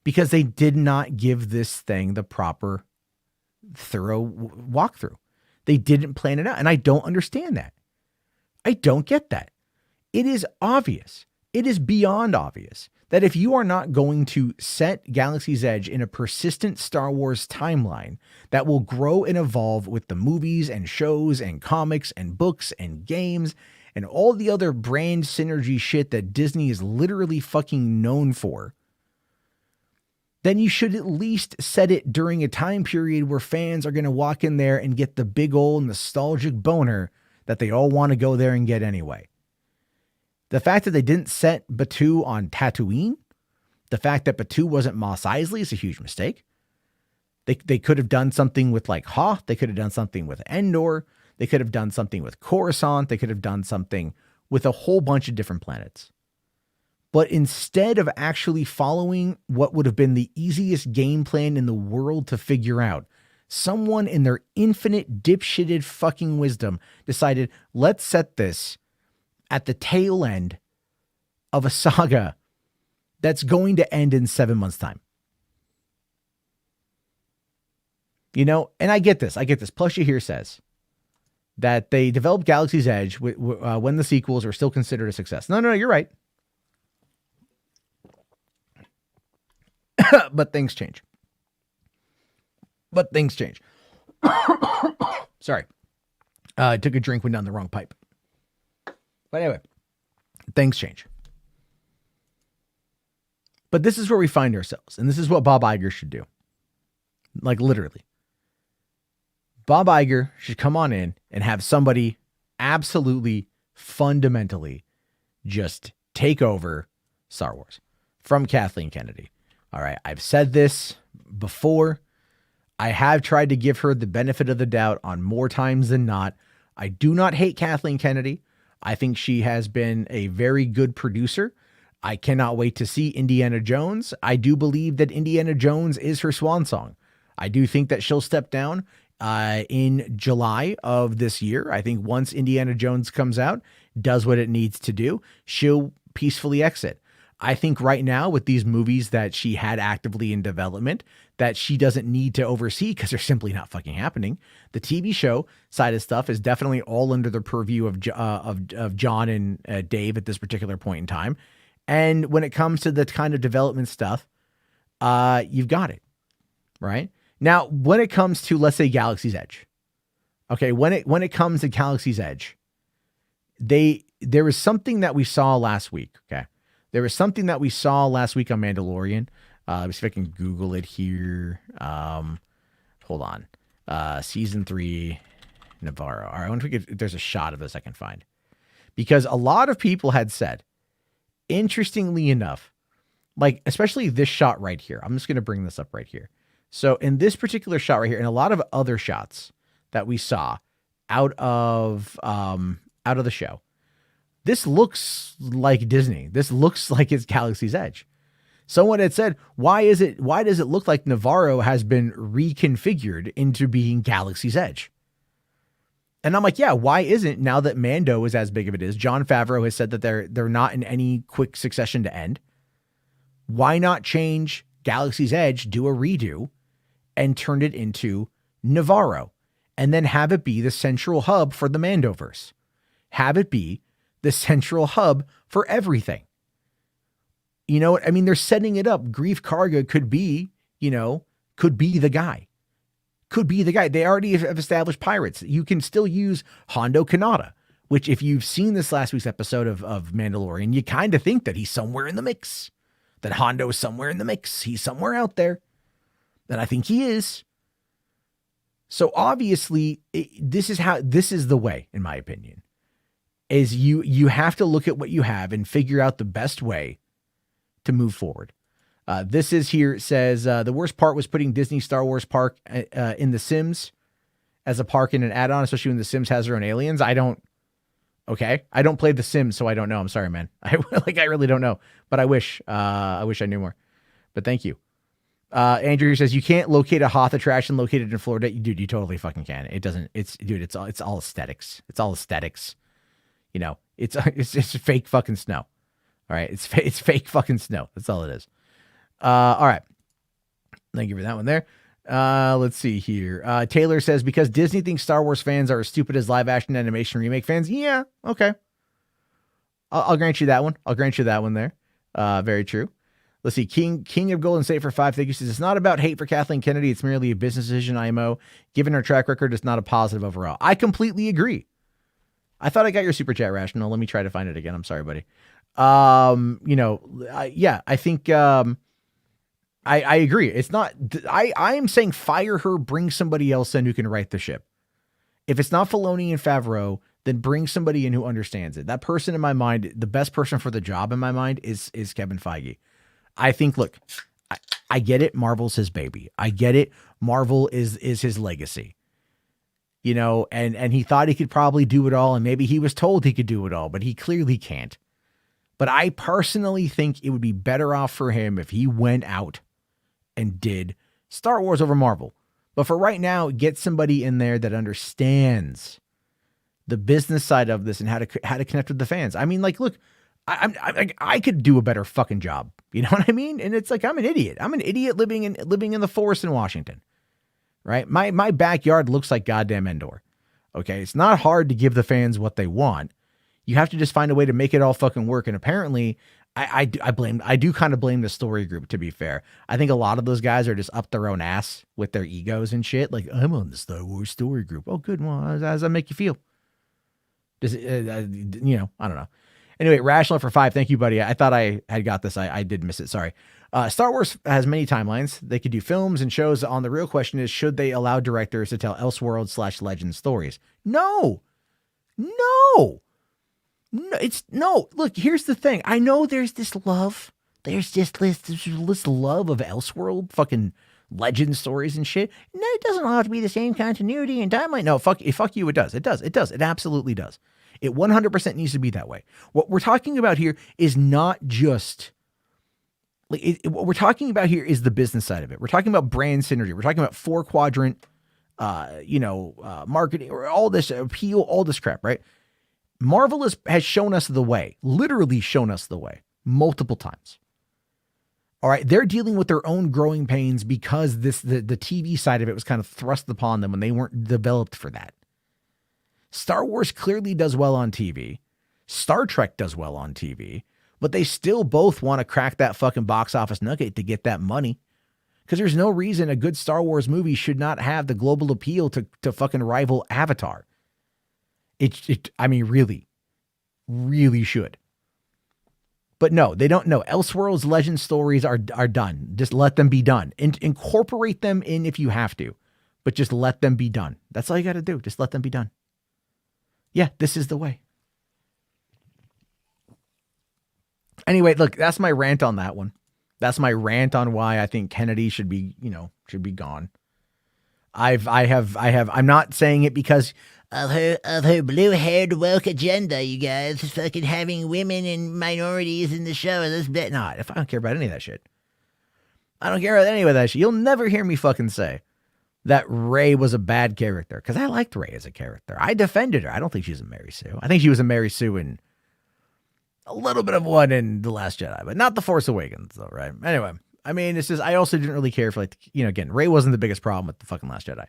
Speaker 1: because they did not give this thing the proper thorough walkthrough. They didn't plan it out. And I don't understand that. I don't get that. It is obvious. It is beyond obvious that if you are not going to set Galaxy's Edge in a persistent Star Wars timeline that will grow and evolve with the movies and shows and comics and books and games and all the other brand synergy shit that Disney is literally fucking known for, then you should at least set it during a time period where fans are going to walk in there and get the big old nostalgic boner that they all want to go there and get anyway. The fact that they didn't set Batu on Tatooine, the fact that Batu wasn't Mos Eisley is a huge mistake. They could have done something with like Hoth. They could have done something with Endor. They could have done something with Coruscant. They could have done something with a whole bunch of different planets. But instead of actually following what would have been the easiest game plan in the world to figure out, someone in their infinite dipshitted fucking wisdom decided, let's set this at the tail end of a saga that's going to end in 7 months' time. You know, and I get this. Plusha here says that they developed Galaxy's Edge when the sequels are still considered a success. No, you're right. But things change. Sorry. I took a drink, went down the wrong pipe. But anyway, things change. But this is where we find ourselves. And this is what Bob Iger should do. Like literally. Bob Iger should come on in and have somebody absolutely fundamentally just take over Star Wars from Kathleen Kennedy. All right. I've said this before. I have tried to give her the benefit of the doubt on more times than not. I do not hate Kathleen Kennedy. I think she has been a very good producer. I cannot wait to see Indiana Jones. I do believe that Indiana Jones is her swan song. I do think that she'll step down in July of this year. I think once Indiana Jones comes out, does what it needs to do, she'll peacefully exit. I think right now with these movies that she had actively in development that she doesn't need to oversee because they're simply not fucking happening. The TV show side of stuff is definitely all under the purview of John and Dave at this particular point in time. And when it comes to the kind of development stuff, you've got it, right? Now, when it comes to, let's say, Galaxy's Edge, okay, when it comes to Galaxy's Edge, there was something that we saw last week, okay? There was something that we saw last week on Mandalorian. Let me see if I can Google it here. Hold on. Season 3, Navarro. All right, I wonder if there's a shot of this I can find. Because a lot of people had said, interestingly enough, like, especially this shot right here. I'm just going to bring this up right here. So in this particular shot right here, and a lot of other shots that we saw out of the show, this looks like Disney. This looks like it's Galaxy's Edge. Someone had said, why does it look like Navarro has been reconfigured into being Galaxy's Edge? And I'm like, yeah, why isn't, now that Mando is as big of it is, Jon Favreau has said that they're not in any quick succession to end. Why not change Galaxy's Edge, do a redo, and turn it into Navarro, and then have it be the central hub for the Mandoverse? Have it be the central hub for everything. You know what I mean? They're setting it up. Grief Karga could be the guy. Could be the guy. They already have established pirates. You can still use Hondo Kanata, which if you've seen this last week's episode of Mandalorian, you kind of think that he's somewhere in the mix. That Hondo is somewhere in the mix. He's somewhere out there. And I think he is. So obviously, this is the way, in my opinion, is you have to look at what you have and figure out the best way to move forward. This is here. It says, the worst part was putting Disney Star Wars Park in The Sims as a park in an add-on, especially when The Sims has their own aliens. I don't play The Sims, so I don't know. I'm sorry, man. I really don't know, but I wish I knew more, but thank you. Andrew here says, you can't locate a Hoth attraction located in Florida. Dude, you totally fucking can. It doesn't, it's all aesthetics. It's all aesthetics. You know, it's fake fucking snow. All right. It's fake fucking snow. That's all it is. All right. Thank you for that one there. Let's see here. Taylor says, because Disney thinks Star Wars fans are as stupid as live action animation remake fans. Yeah. Okay. I'll grant you that one. I'll grant you that one there. Very true. Let's see. King of Golden State for 5. Thank you. Says, it's not about hate for Kathleen Kennedy. It's merely a business decision. IMO. Given her track record, it's not a positive overall. I completely agree. I thought I got your super chat, Rational. Let me try to find it again. I'm sorry, buddy. I think, I agree. It's not, I am saying fire her, bring somebody else in who can right the ship. If it's not Filoni and Favreau, then bring somebody in who understands it. That person in my mind, the best person for the job in my mind is Kevin Feige. I think, look, I get it. Marvel's his baby. I get it. Marvel is his legacy, you know, and he thought he could probably do it all. And maybe he was told he could do it all, but he clearly can't. But I personally think it would be better off for him if he went out and did Star Wars over Marvel. But for right now, get somebody in there that understands the business side of this and how to connect with the fans. I mean, like, look, I could do a better fucking job. You know what I mean? And it's like, I'm an idiot. I'm an idiot living in the forest in Washington, right? My backyard looks like goddamn Endor. Okay. It's not hard to give the fans what they want. You have to just find a way to make it all fucking work. And apparently I do kind of blame the story group, to be fair. I think a lot of those guys are just up their own ass with their egos and shit. Like, I'm on the Star Wars story group. Oh, good. Well, how does that make you feel? Does it, I don't know. Anyway, Rational for 5. Thank you, buddy. I thought I had got this. I did miss it. Sorry. Star Wars has many timelines. They could do films and shows on. The real question is, should they allow directors to tell Elseworld/Legend stories? No. No, look, here's the thing. I know there's this love. There's just this love of Elseworld, fucking legend stories and shit. No, it doesn't have to be the same continuity and timeline. No, fuck you, it does. It does. It absolutely does. It 100% needs to be that way. What we're talking about here is not just, what we're talking about here is the business side of it. We're talking about brand synergy. We're talking about 4-quadrant, marketing, or all this appeal, all this crap, right? Marvel has shown us the way, literally shown us the way multiple times. All right. They're dealing with their own growing pains because the TV side of it was kind of thrust upon them when they weren't developed for that. Star Wars clearly does well on TV. Star Trek does well on TV, but they still both want to crack that fucking box office nugget to get that money. Because there's no reason a good Star Wars movie should not have the global appeal to fucking rival Avatar. I mean, really should. But no, they don't know. Elseworlds legend stories are done. Just let them be done. Incorporate them in if you have to, but just let them be done. That's all you got to do. Just let them be done. Yeah, this is the way. Anyway, look, that's my rant on that one. That's my rant on why I think Kennedy should be gone. I'm not saying it because of her blue-haired woke agenda, you guys. Fucking having women and minorities in the show. This bit not. If I don't care about any of that shit. I don't care about any of that shit. You'll never hear me fucking say that Rey was a bad character, because I liked Rey as a character. I defended her. I don't think she's a Mary Sue. I think she was a Mary Sue in a little bit of one in The Last Jedi, but not The Force Awakens, though, right? Anyway, I mean, it's just, I also didn't really care for, again, Rey wasn't the biggest problem with the fucking Last Jedi.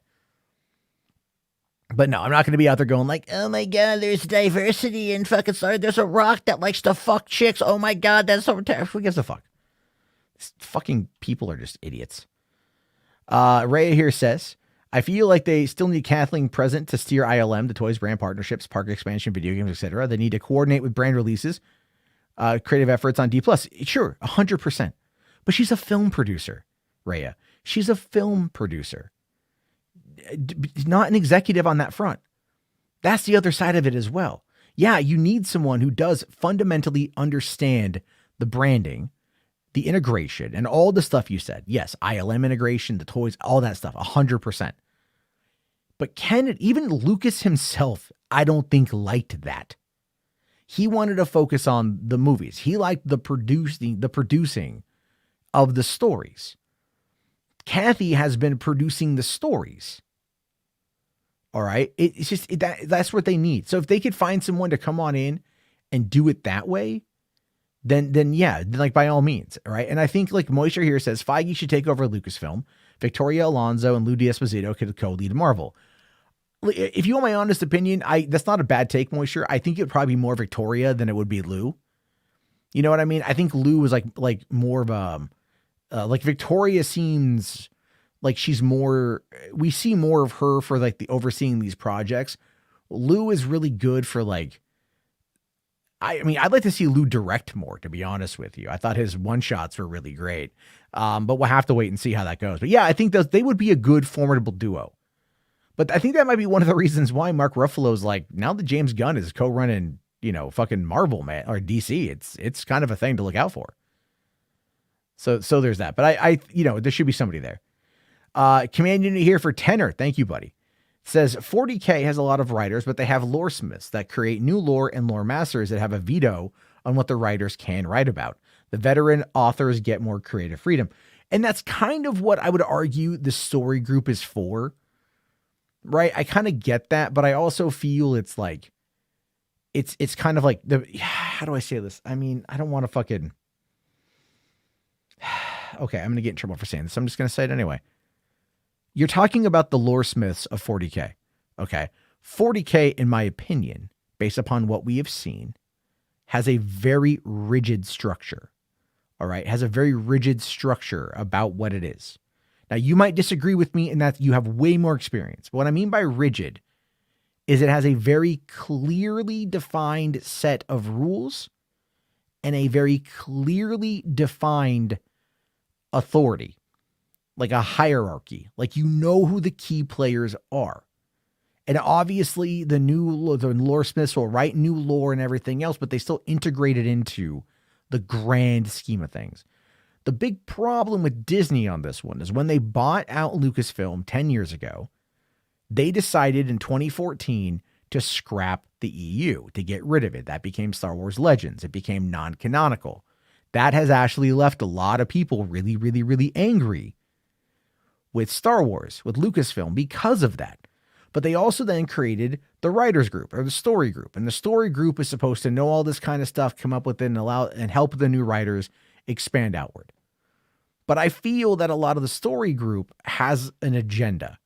Speaker 1: But no, I'm not going to be out there going like, oh my God, there's diversity in fucking Star. There's a rock that likes to fuck chicks. Oh my God, that's so terrible. Who gives a fuck? These fucking people are just idiots. Rhea here says, I feel like they still need Kathleen present to steer ILM, the toys brand partnerships, park expansion, video games, etc. They need to coordinate with brand releases, creative efforts on D+. Sure, 100%. But she's a film producer, Rhea. She's a film producer. Not an executive on that front. That's the other side of it as well. Yeah, you need someone who does fundamentally understand the branding, the integration, and all the stuff you said. Yes, ILM integration, the toys, all that stuff, 100%. But even Lucas himself, I don't think liked that. He wanted to focus on the movies. He liked the producing of the stories. Kathy has been producing the stories. All right. It's just that's what they need. So if they could find someone to come on in and do it that way, then yeah, like by all means. All right. And I think like Moisture here says Feige should take over Lucasfilm. Victoria Alonso and Lou D'Esposito could co-lead Marvel. If you want my honest opinion, that's not a bad take, Moisture. I think it would probably be more Victoria than it would be Lou. You know what I mean? I think Lou was like more of like Victoria seems like she's more, we see more of her for like the overseeing these projects. Lou is really good for like, I mean, I'd like to see Lou direct more, to be honest with you. I thought his one-shots were really great. But we'll have to wait and see how that goes. But yeah, I think they would be a good, formidable duo. But I think that might be one of the reasons why Mark Ruffalo's like, now that James Gunn is co-running, fucking Marvel, man, or DC, it's kind of a thing to look out for. So there's that. But I there should be somebody there. Command unit here for Tenor. Thank you, buddy. Says 40K has a lot of writers, but they have lore smiths that create new lore and lore masters that have a veto on what the writers can write about. The veteran authors get more creative freedom. And that's kind of what I would argue the story group is for, right? I kind of get that, but I also feel it's like, it's kind of like how do I say this? I mean, I don't want to fucking, okay, I'm going to get in trouble for saying this. I'm just going to say it anyway. You're talking about the lore smiths of 40K. Okay. 40K, in my opinion, based upon what we have seen, has a very rigid structure. All right. Has a very rigid structure about what it is. Now, you might disagree with me in that you have way more experience. But what I mean by rigid is it has a very clearly defined set of rules and a very clearly defined authority, like a hierarchy, like you know who the key players are. And obviously the lore smiths will write new lore and everything else, but they still integrate it into the grand scheme of things. The big problem with Disney on this one is when they bought out Lucasfilm 10 years ago, they decided in 2014 to scrap the EU, to get rid of it. That became Star Wars Legends. It became non-canonical. That has actually left a lot of people really, really, really angry with Star Wars, with Lucasfilm because of that. But they also then created the writers group or the story group. And the story group is supposed to know all this kind of stuff, come up with it and help the new writers expand outward. But I feel that a lot of the story group has an agenda.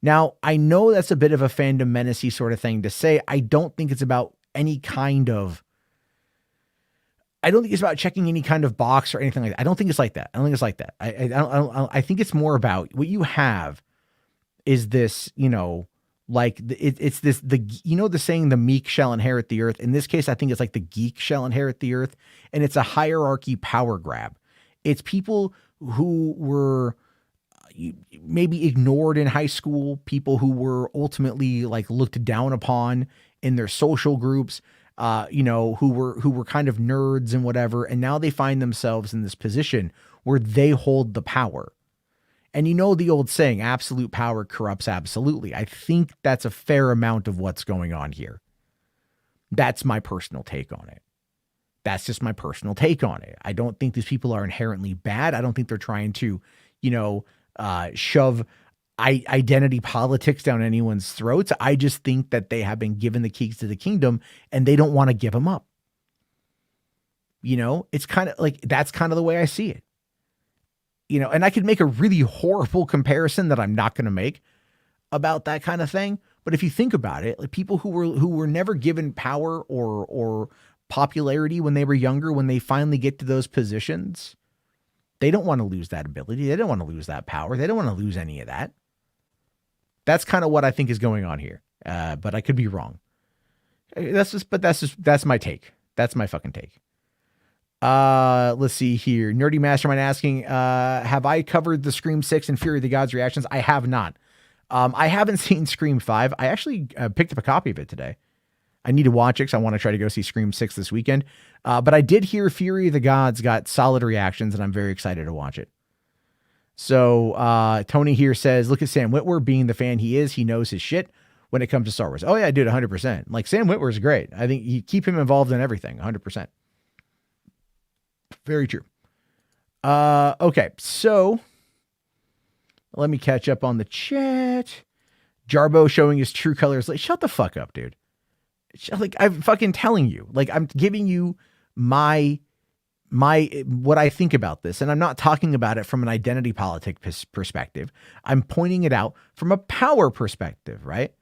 Speaker 1: Now, I know that's a bit of a fandom menace-y sort of thing to say. I don't think it's about any kind of, I don't think it's about checking any kind of box or anything like that. I don't think it's like that. I think it's more about what you have is this, it's this, the saying, the meek shall inherit the earth. In this case, I think it's like the geek shall inherit the earth. And it's a hierarchy power grab. It's people who were maybe ignored in high school, people who were ultimately like looked down upon in their social groups, who were kind of nerds and whatever. And now they find themselves in this position where they hold the power. And the old saying, absolute power corrupts absolutely. I think that's a fair amount of what's going on here. That's my personal take on it. That's just my personal take on it. I don't think these people are inherently bad. I don't think they're trying to, shove identity politics down anyone's throats. I just think that they have been given the keys to the kingdom and they don't want to give them up. It's kind of like, that's kind of the way I see it. And I could make a really horrible comparison that I'm not going to make about that kind of thing. But if you think about it, like people who were never given power or popularity when they were younger, when they finally get to those positions, they don't want to lose that ability. They don't want to lose that power. They don't want to lose any of that. That's kind of what I think is going on here. But I could be wrong. That's my take. That's my fucking take. Let's see here. Nerdy Mastermind asking, have I covered the Scream 6 and Fury of the Gods reactions? I have not. I haven't seen Scream 5. I actually picked up a copy of it today. I need to watch it because I want to try to go see Scream 6 this weekend. But I did hear Fury of the Gods got solid reactions, and I'm very excited to watch it. So Tony here says, look at Sam Witwer being the fan he is. He knows his shit when it comes to Star Wars. Oh, yeah, dude, 100%. Like, Sam Witwer is great. I think you keep him involved in everything, 100%. Very true. Okay, so let me catch up on the chat. Jarbo showing his true colors. Like, shut the fuck up, dude. Like, I'm fucking telling you. Like, I'm giving you my what I think about this, and I'm not talking about it from an identity politic perspective. I'm pointing it out from a power perspective, right?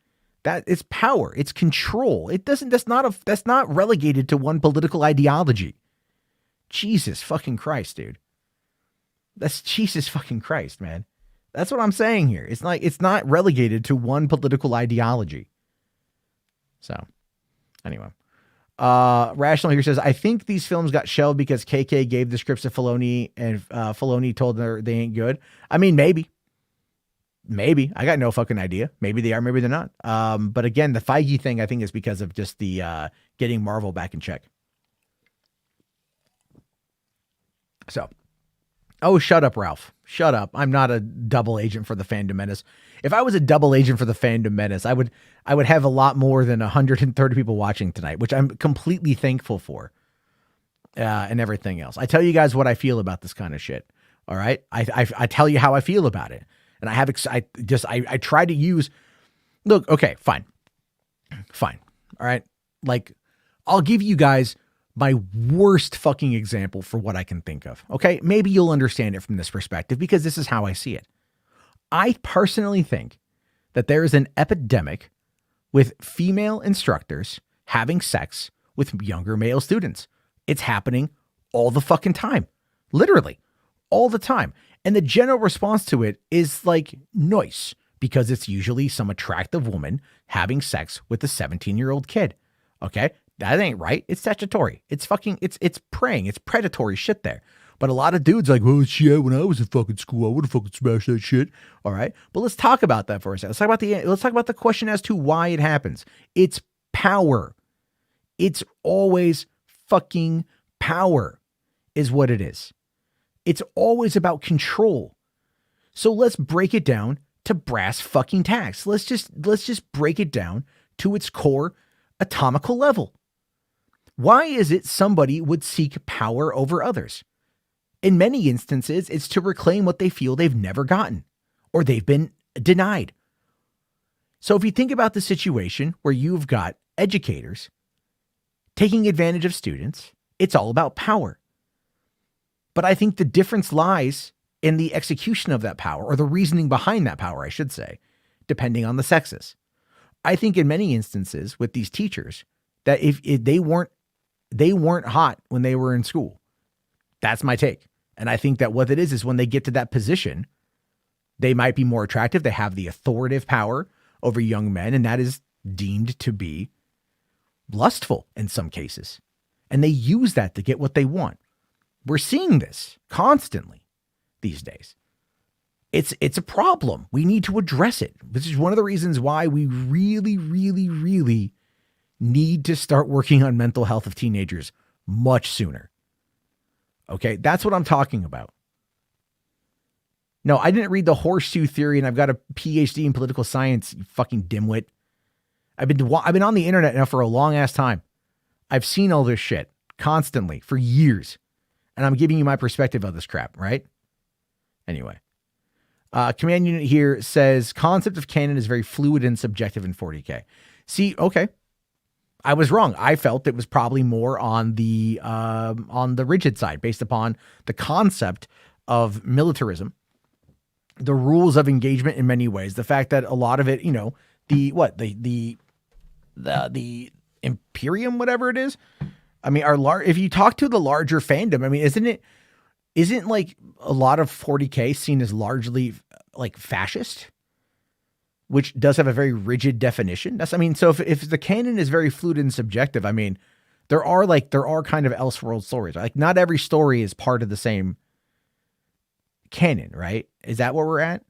Speaker 1: That it's power, it's control. That's not relegated to one political ideology. Jesus fucking Christ, dude. That's Jesus fucking Christ, man. That's what I'm saying here. It's like, it's not relegated to one political ideology. So anyway, Rational here says, I think these films got shelved because KK gave the scripts to Filoni and Filoni told her they ain't good. I mean, maybe. I got no fucking idea. Maybe they are, maybe they're not. But again, the Feige thing, I think, is because of just the getting Marvel back in check. So, oh, shut up, Ralph. Shut up. I'm not a double agent for the Fandom Menace. If I was a double agent for the Fandom Menace, I would have a lot more than 130 people watching tonight, which I'm completely thankful for, and everything else. I tell you guys what I feel about this kind of shit. All right. I tell you how I feel about it. And I try to use, look, okay, fine. All right. Like, I'll give you guys my worst fucking example for what I can think of. Okay. Maybe you'll understand it from this perspective because this is how I see it. I personally think that there is an epidemic with female instructors having sex with younger male students. It's happening all the fucking time, literally all the time. And the general response to it is like noise, because it's usually some attractive woman having sex with a 17-year-old kid. Okay. That ain't right. It's statutory. It's fucking, it's preying. It's predatory shit there. But a lot of dudes like, well, shit, when I was in fucking school, I would have fucking smashed that shit. All right. But let's talk about that for a second. Let's talk about the question as to why it happens. It's power. It's always fucking power is what it is. It's always about control. So let's break it down to brass fucking tacks. Let's just break it down to its core atomical level. Why is it somebody would seek power over others? In many instances, it's to reclaim what they feel they've never gotten or they've been denied. So if you think about the situation where you've got educators taking advantage of students, it's all about power. But I think the difference lies in the execution of that power, or the reasoning behind that power, I should say, depending on the sexes. I think in many instances with these teachers that if they weren't hot when they were in school. That's my take. And I think that what it is when they get to that position, they might be more attractive. They have the authoritative power over young men, and that is deemed to be lustful in some cases. And they use that to get what they want. We're seeing this constantly these days. It's a problem. We need to address it. This is one of the reasons why we really, really, really need to start working on mental health of teenagers much sooner. Okay, that's what I'm talking about. No, I didn't read the horseshoe theory, and I've got a PhD in political science, you fucking dimwit. I've been on the internet now for a long ass time. I've seen all this shit constantly for years, and I'm giving you my perspective of this crap, right? Anyway, command unit here says concept of canon is very fluid and subjective in 40K. See, okay, I was wrong. I felt it was probably more on the rigid side, based upon the concept of militarism, the rules of engagement in many ways, the fact that a lot of it, you know, the Imperium, whatever it is. I mean, if you talk to the larger fandom, I mean, isn't like a lot of 40K seen as largely like fascist, which does have a very rigid definition. So if the canon is very fluid and subjective, I mean, there are kind of elseworld stories. Like not every story is part of the same canon, right? Is that where we're at?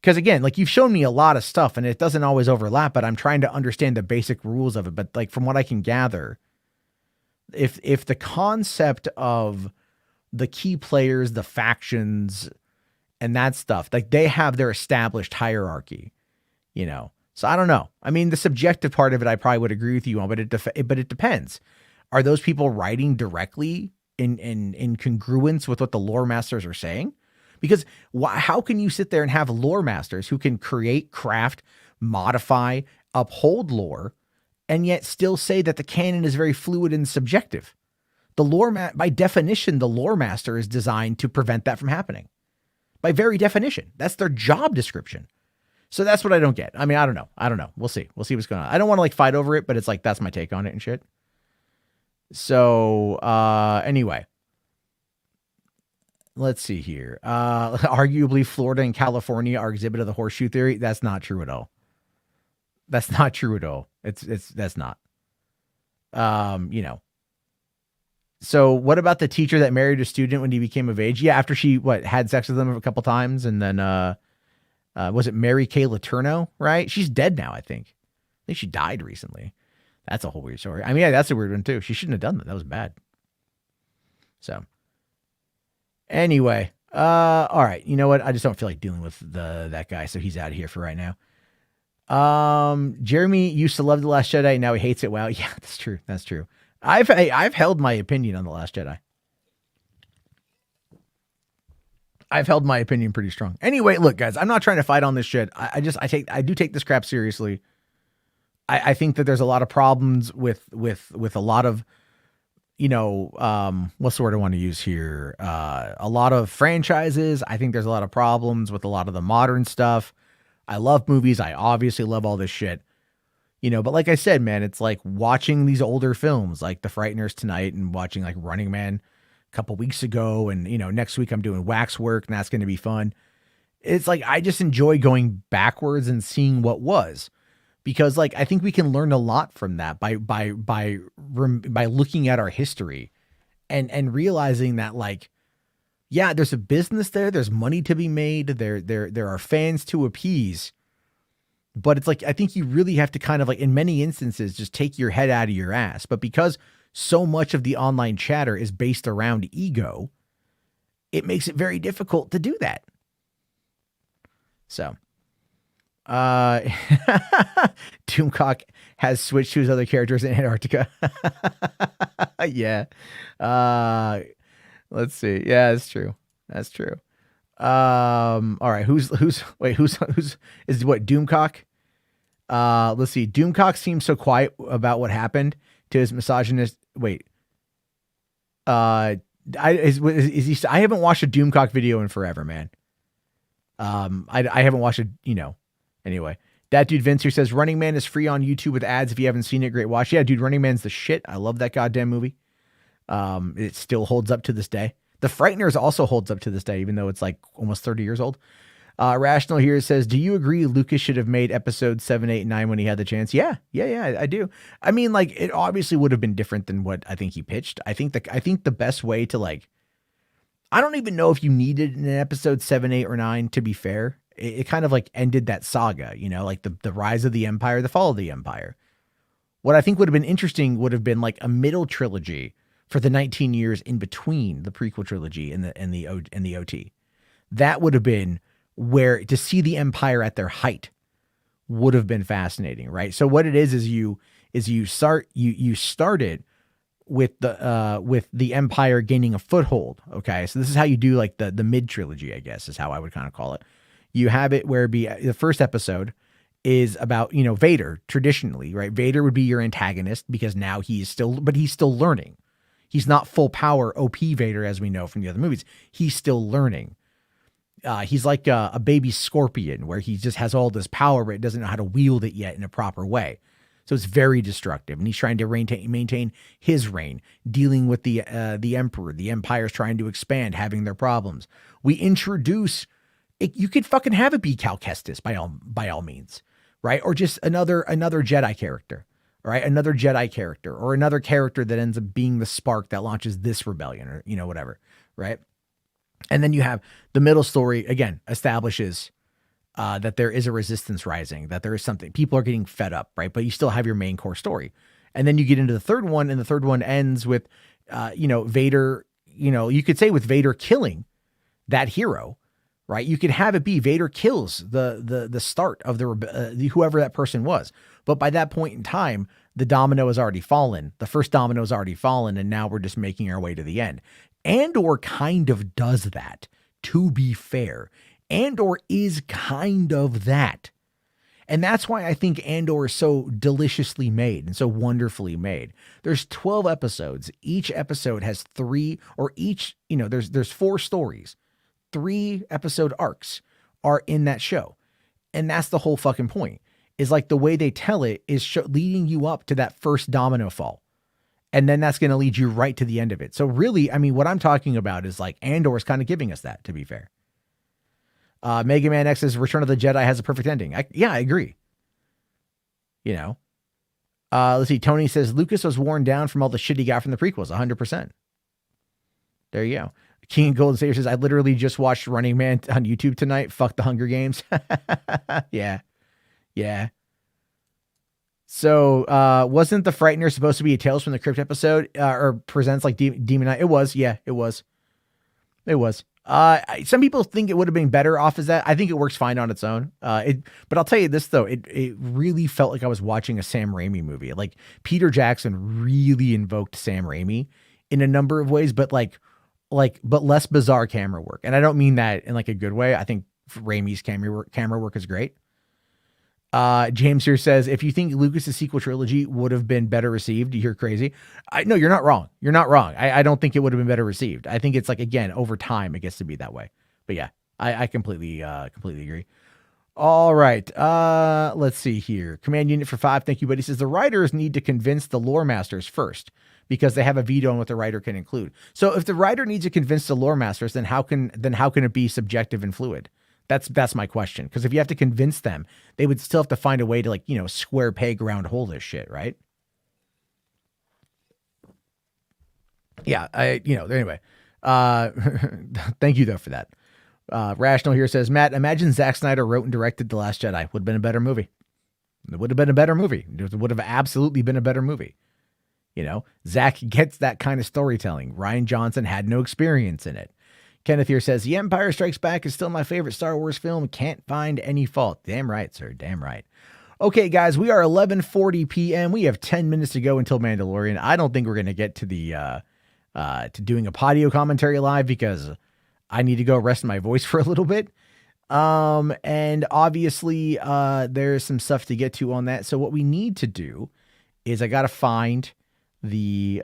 Speaker 1: Because again, like you've shown me a lot of stuff and it doesn't always overlap, but I'm trying to understand the basic rules of it. But like from what I can gather, if the concept of the key players, the factions, and that stuff, like they have their established hierarchy, you know. So I don't know. I mean, the subjective part of it, I probably would agree with you on, but it depends. Are those people writing directly in congruence with what the lore masters are saying? Because how can you sit there and have lore masters who can create, craft, modify, uphold lore, and yet still say that the canon is very fluid and subjective? The lore, by definition, the lore master is designed to prevent that from happening. By very definition, that's their job description. So that's what I don't get. I mean, I don't know. We'll see what's going on. I don't want to like fight over it, but it's like, that's my take on it and shit. So, anyway, let's see here. Arguably Florida and California are exhibit of the horseshoe theory. That's not true at all. That's not true at all. That's not, you know. So what about the teacher that married a student when he became of age? Yeah. After she had sex with him a couple times. And then, was it Mary Kay Letourneau, right? She's dead now. I think she died recently. That's a whole weird story. I mean, yeah, that's a weird one too. She shouldn't have done that. That was bad. So anyway, all right. You know what? I just don't feel like dealing with that guy. So he's out of here for right now. Jeremy used to love The Last Jedi. Now he hates it. Wow. Yeah, that's true. That's true. I've held my opinion on The Last Jedi. I've held my opinion pretty strong. Anyway, look, guys, I'm not trying to fight on this shit. I do take this crap seriously. I think that there's a lot of problems with a lot of, you know, what's the word I want to use here? A lot of franchises. I think there's a lot of problems with a lot of the modern stuff. I love movies. I obviously love all this shit. But like I said, man, it's like watching these older films like The Frighteners tonight and watching like Running Man a couple weeks ago. And, next week I'm doing Waxwork and that's going to be fun. It's like, I just enjoy going backwards and seeing what was, because like, I think we can learn a lot from that by looking at our history and realizing that like, yeah, there's a business there. There's money to be made. There are fans to appease. But it's like, I think you really have to kind of like, in many instances, just take your head out of your ass. But because so much of the online chatter is based around ego, it makes it very difficult to do that. So, Doomcock has switched to his other characters in Antarctica. Yeah. Let's see. Yeah, that's true. That's true. All right. Who's is what Doomcock? Let's see. Doomcock seems so quiet about what happened to his misogynist. Wait. I haven't watched a Doomcock video in forever, man. I haven't watched it, anyway. That dude Vince here says Running Man is free on YouTube with ads. If you haven't seen it, great watch. Yeah, dude, Running Man's the shit. I love that goddamn movie. It still holds up to this day. The Frighteners also holds up to this day, even though it's like almost 30 years old. Rational here says, do you agree Lucas should have made episodes 7, 8, 9 when he had the chance? Yeah, I do. I mean, like, it obviously would have been different than what I think he pitched. I think the best way to like, I don't even know if you needed an episode 7, 8, or 9, to be fair. It kind of like ended that saga, like the rise of the Empire, the fall of the Empire. What I think would have been interesting would have been like a middle trilogy for the 19 years in between the prequel trilogy and the OT. That would have been where to see the Empire at their height would have been fascinating, right? So what it is you started with the Empire gaining a foothold. Okay. So this is how you do like the mid trilogy, I guess is how I would kind of call it. You have it where the first episode is about, Vader traditionally, right? Vader would be your antagonist because now he's still learning. He's not full power OP Vader, as we know from the other movies. He's still learning. He's like a baby scorpion where he just has all this power, but doesn't know how to wield it yet in a proper way. So it's very destructive. And he's trying to maintain his reign, dealing with the Emperor. The Empire's trying to expand, having their problems. We introduce it. You could fucking have it be Cal Kestis by all means, right? Or just another Jedi character. Right, another Jedi character or another character that ends up being the spark that launches this rebellion or, whatever. Right. And then you have the middle story again, establishes that there is a resistance rising, that there is something people are getting fed up. Right. But you still have your main core story. And then you get into the third one, and the third one ends with, Vader, you could say with Vader killing that hero. Right. You could have it be Vader kills the start of whoever that person was. But by that point in time, the domino has already fallen. The first domino has already fallen. And now we're just making our way to the end. Andor kind of does that, to be fair. Andor is kind of that. And that's why I think Andor is so deliciously made and so wonderfully made. There's 12 episodes. Each episode has there's 4 stories. 3 episode arcs are in that show. And that's the whole fucking point, is like the way they tell it is leading you up to that first domino fall. And then that's going to lead you right to the end of it. So really, I mean, what I'm talking about is like Andor is kind of giving us that, to be fair. Mega Man X's Return of the Jedi has a perfect ending. I agree. Let's see. Tony says Lucas was worn down from all the shit he got from the prequels. 100%. There you go. King Golden Savior says, I literally just watched Running Man on YouTube tonight. Fuck the Hunger Games. Yeah. So, wasn't The Frightener supposed to be a Tales from the Crypt episode, or presents like Demon Knight? It was. Yeah, it was. Some people think it would have been better off as that. I think it works fine on its own. But I'll tell you this though, it really felt like I was watching a Sam Raimi movie. Like Peter Jackson really invoked Sam Raimi in a number of ways, but but less bizarre camera work. And I don't mean that in like a good way. I think Raimi's camera work is great. James here says, if you think Lucas's sequel trilogy would have been better received, you're crazy. No, you're not wrong. I don't think it would have been better received. I think it's like, again, over time, it gets to be that way. But yeah, I completely agree. All right. Let's see here. Command unit for 5. Thank you, buddy. Says the writers need to convince the lore masters first because they have a veto on what the writer can include. So if the writer needs to convince the lore masters, then how can it be subjective and fluid? That's my question. Because if you have to convince them, they would still have to find a way to, like, you know, square peg round hole this shit, right? Yeah. Anyway. Thank you though for that. Rational here says, Matt, imagine Zack Snyder wrote and directed The Last Jedi. Would have been a better movie. It would have been a better movie. It would have absolutely been a better movie. You know, Zack gets that kind of storytelling. Rian Johnson had no experience in it. Kenneth here says, The Empire Strikes Back is still my favorite Star Wars film. Can't find any fault. Damn right, sir. Damn right. Okay, guys, we are 11:40 p.m. We have 10 minutes to go until Mandalorian. I don't think we're going to get to the to doing a patio commentary live because I need to go rest my voice for a little bit. And obviously, there's some stuff to get to on that. So what we need to do is I got to find the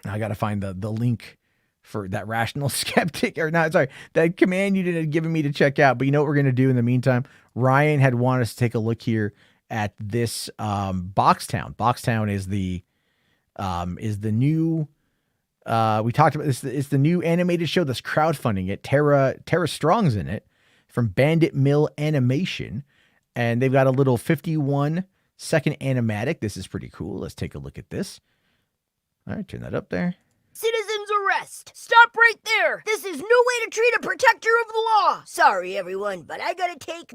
Speaker 1: link for that rational skeptic that command unit had given me to check out. But you know what we're going to do in the meantime? Ryan had wanted us to take a look here at this, Boxtown. Boxtown is the new, we talked about this. It's the new animated show that's crowdfunding it. Tara Strong's in it from Bandit Mill Animation. And they've got a little 51-second animatic. This is pretty cool. Let's take a look at this. All right, turn that up there.
Speaker 5: Citizens arrest! Stop right there! This is no way to treat a protector of the law! Sorry, everyone, but I gotta take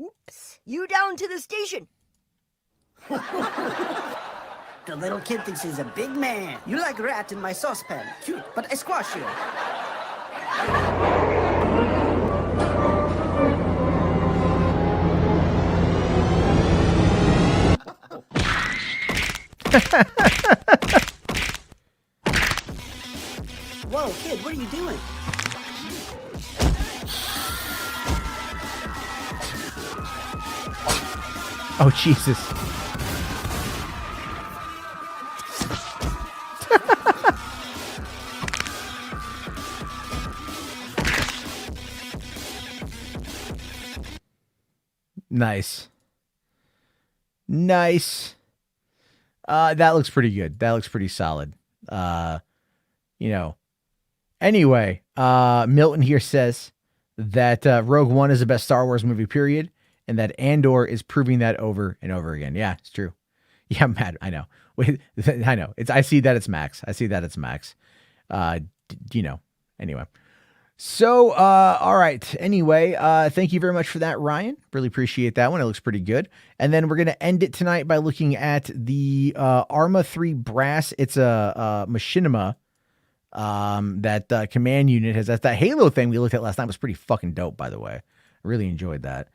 Speaker 5: you down to the station.
Speaker 6: The little kid thinks he's a big man. You like rat in my saucepan. Cute, but I squash you. Whoa, kid, what are you doing?
Speaker 1: Oh, Jesus. Nice. That looks pretty good. That looks pretty solid. Anyway, Milton here says that Rogue One is the best Star Wars movie, period, and that Andor is proving that over and over again. Yeah, it's true. Yeah, Matt, I know. Wait, I know. I see that it's Max. Anyway. So, all right. Anyway, thank you very much for that, Ryan. Really appreciate that one. It looks pretty good. And then we're going to end it tonight by looking at the Arma 3 brass. It's a machinima that command unit has. That's that Halo thing we looked at last night. Was pretty fucking dope, by the way. I really enjoyed that.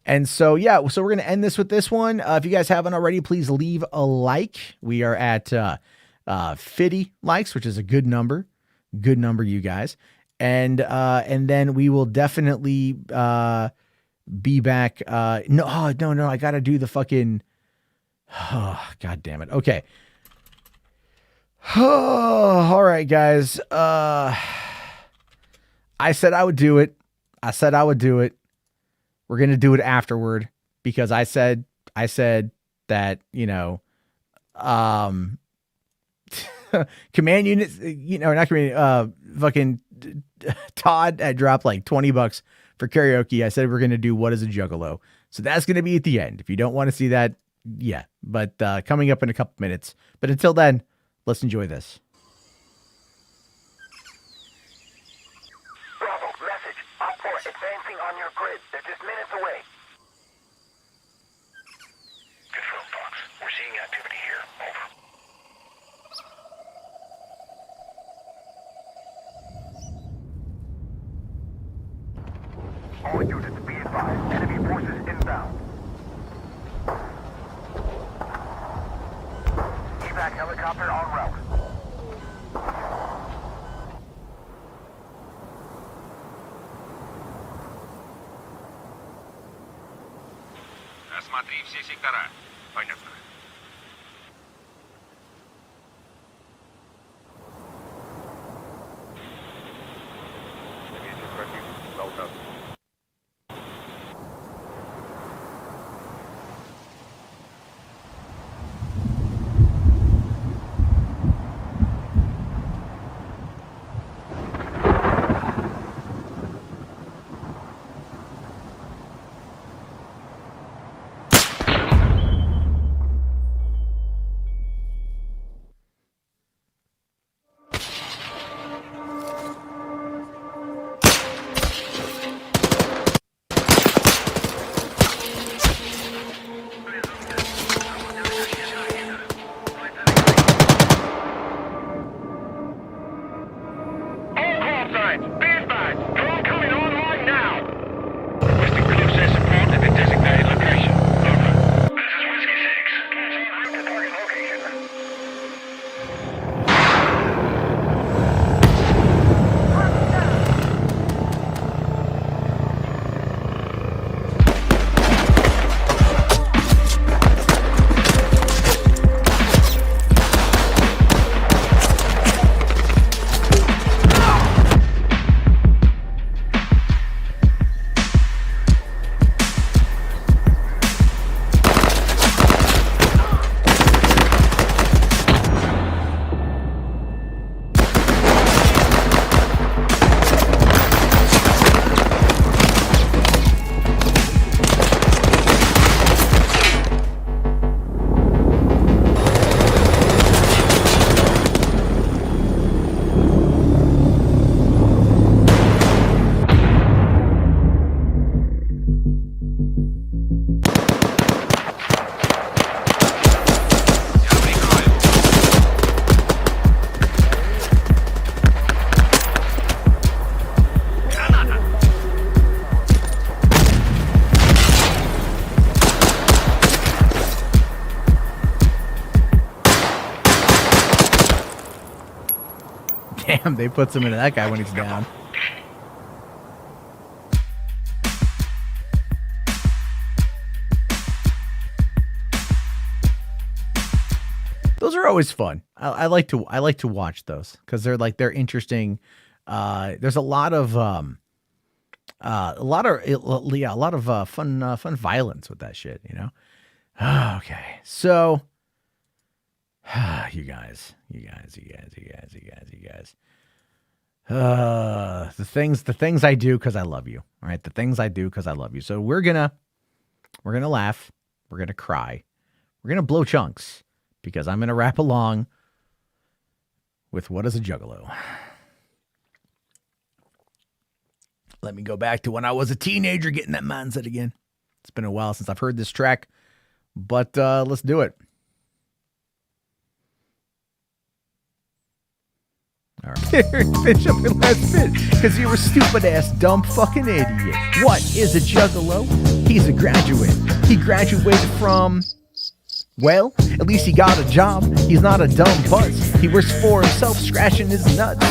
Speaker 1: And so, yeah, so we're going to end this with this one. If you guys haven't already, please leave a like. We are at 50 likes, which is a good number. Good number, you guys. And then we will definitely be back. No, I got to do the fucking, God damn it. Okay. All right, guys. I said I would do it. We're going to do it afterward because I said that, command units, not command, fucking Todd had dropped like $20 for karaoke. I said we're going to do What is a Juggalo. So that's going to be at the end. If you don't want to see that, yeah. But coming up in a couple minutes. But until then, let's enjoy this.
Speaker 7: Bravo, message. Op 4 advancing on your grid. They're just minutes away. Confirm, Fox. We're seeing activity here. Over. All units be advised. Enemy forces inbound. Evac helicopter en route.
Speaker 8: Осмотри все сектора. Понятно.
Speaker 1: They put some into that guy when he's down. Those are always fun. I like to watch those because they're interesting. There's a lot of fun violence with that shit, you know. Okay, so you guys. The things I do because I love you. All right, the things I do because I love you. So we're gonna laugh, we're gonna cry, we're gonna blow chunks because I'm gonna rap along with What is a Juggalo. Let me go back to when I was a teenager, getting that mindset again. It's been a while since I've heard this track, but let's do it. All right. Finish up your last bit because you're a stupid ass, dumb fucking idiot. What is a juggalo? He's a graduate. He graduated from, well, at least he got a job. He's not a dumb buzz. He works for himself, scratching his nuts.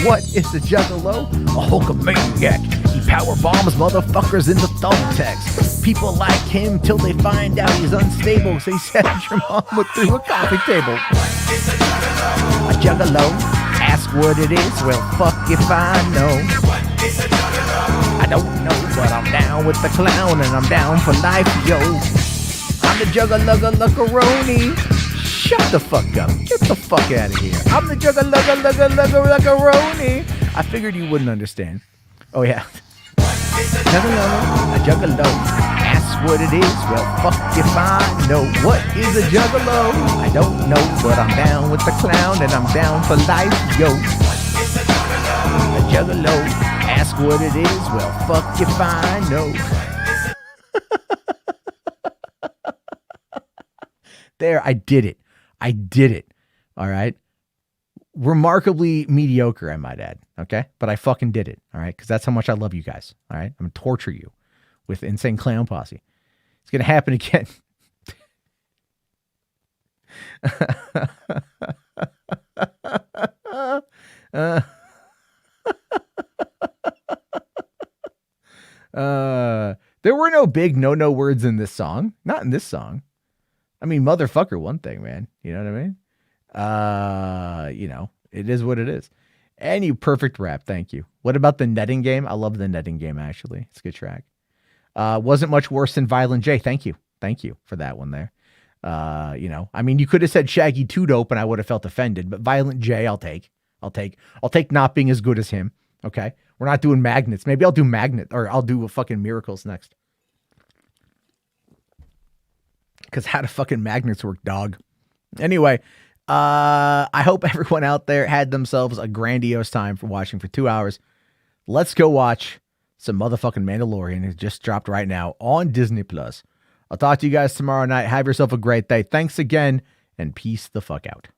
Speaker 1: What is a juggalo? A Hulkamaniac. He power bombs motherfuckers into thumbtacks. People like him till they find out he's unstable. So he said your mom went through a coffee table. A juggalo. Ask what it is, well, fuck if I know. I don't know, but I'm down with the clown and I'm down for life, yo. I'm the juggalo-lugga-luggaroni. Shut the fuck up. Get the fuck out of here. I'm the juggalo-lugga-lugga-luggaroni. I figured you wouldn't understand. Oh, yeah. Juggalo, a juggalo. Ask what it is, well, fuck if I know. What is a juggalo? I don't know, but I'm down with the clown and I'm down for life, yo. A juggalo, ask what it is, well, fuck if I know. There, I did it. All right. Remarkably mediocre, I might add. Okay. But I fucking did it. All right. Because that's how much I love you guys. All right. I'm going to torture you with Insane Clown Posse. It's going to happen again. There were no big no words in this song. Not in this song. I mean, motherfucker, one thing, man. You know what I mean? You know, it is what it is. And you perfect rap. Thank you. What about the netting game? I love the netting game, actually. It's a good track. Wasn't much worse than Violent J. Thank you. Thank you for that one there. You know, I mean, you could have said Shaggy 2 Dope and I would have felt offended, but Violent J, I'll take not being as good as him. Okay. We're not doing Magnets. Maybe I'll do Magnet or I'll do fucking Miracles next. Because how do fucking magnets work, dog? Anyway, I hope everyone out there had themselves a grandiose time for watching for 2 hours. Let's go watch some motherfucking Mandalorian. It just dropped right now on Disney+. I'll talk to you guys tomorrow night. Have yourself a great day. Thanks again, and peace the fuck out.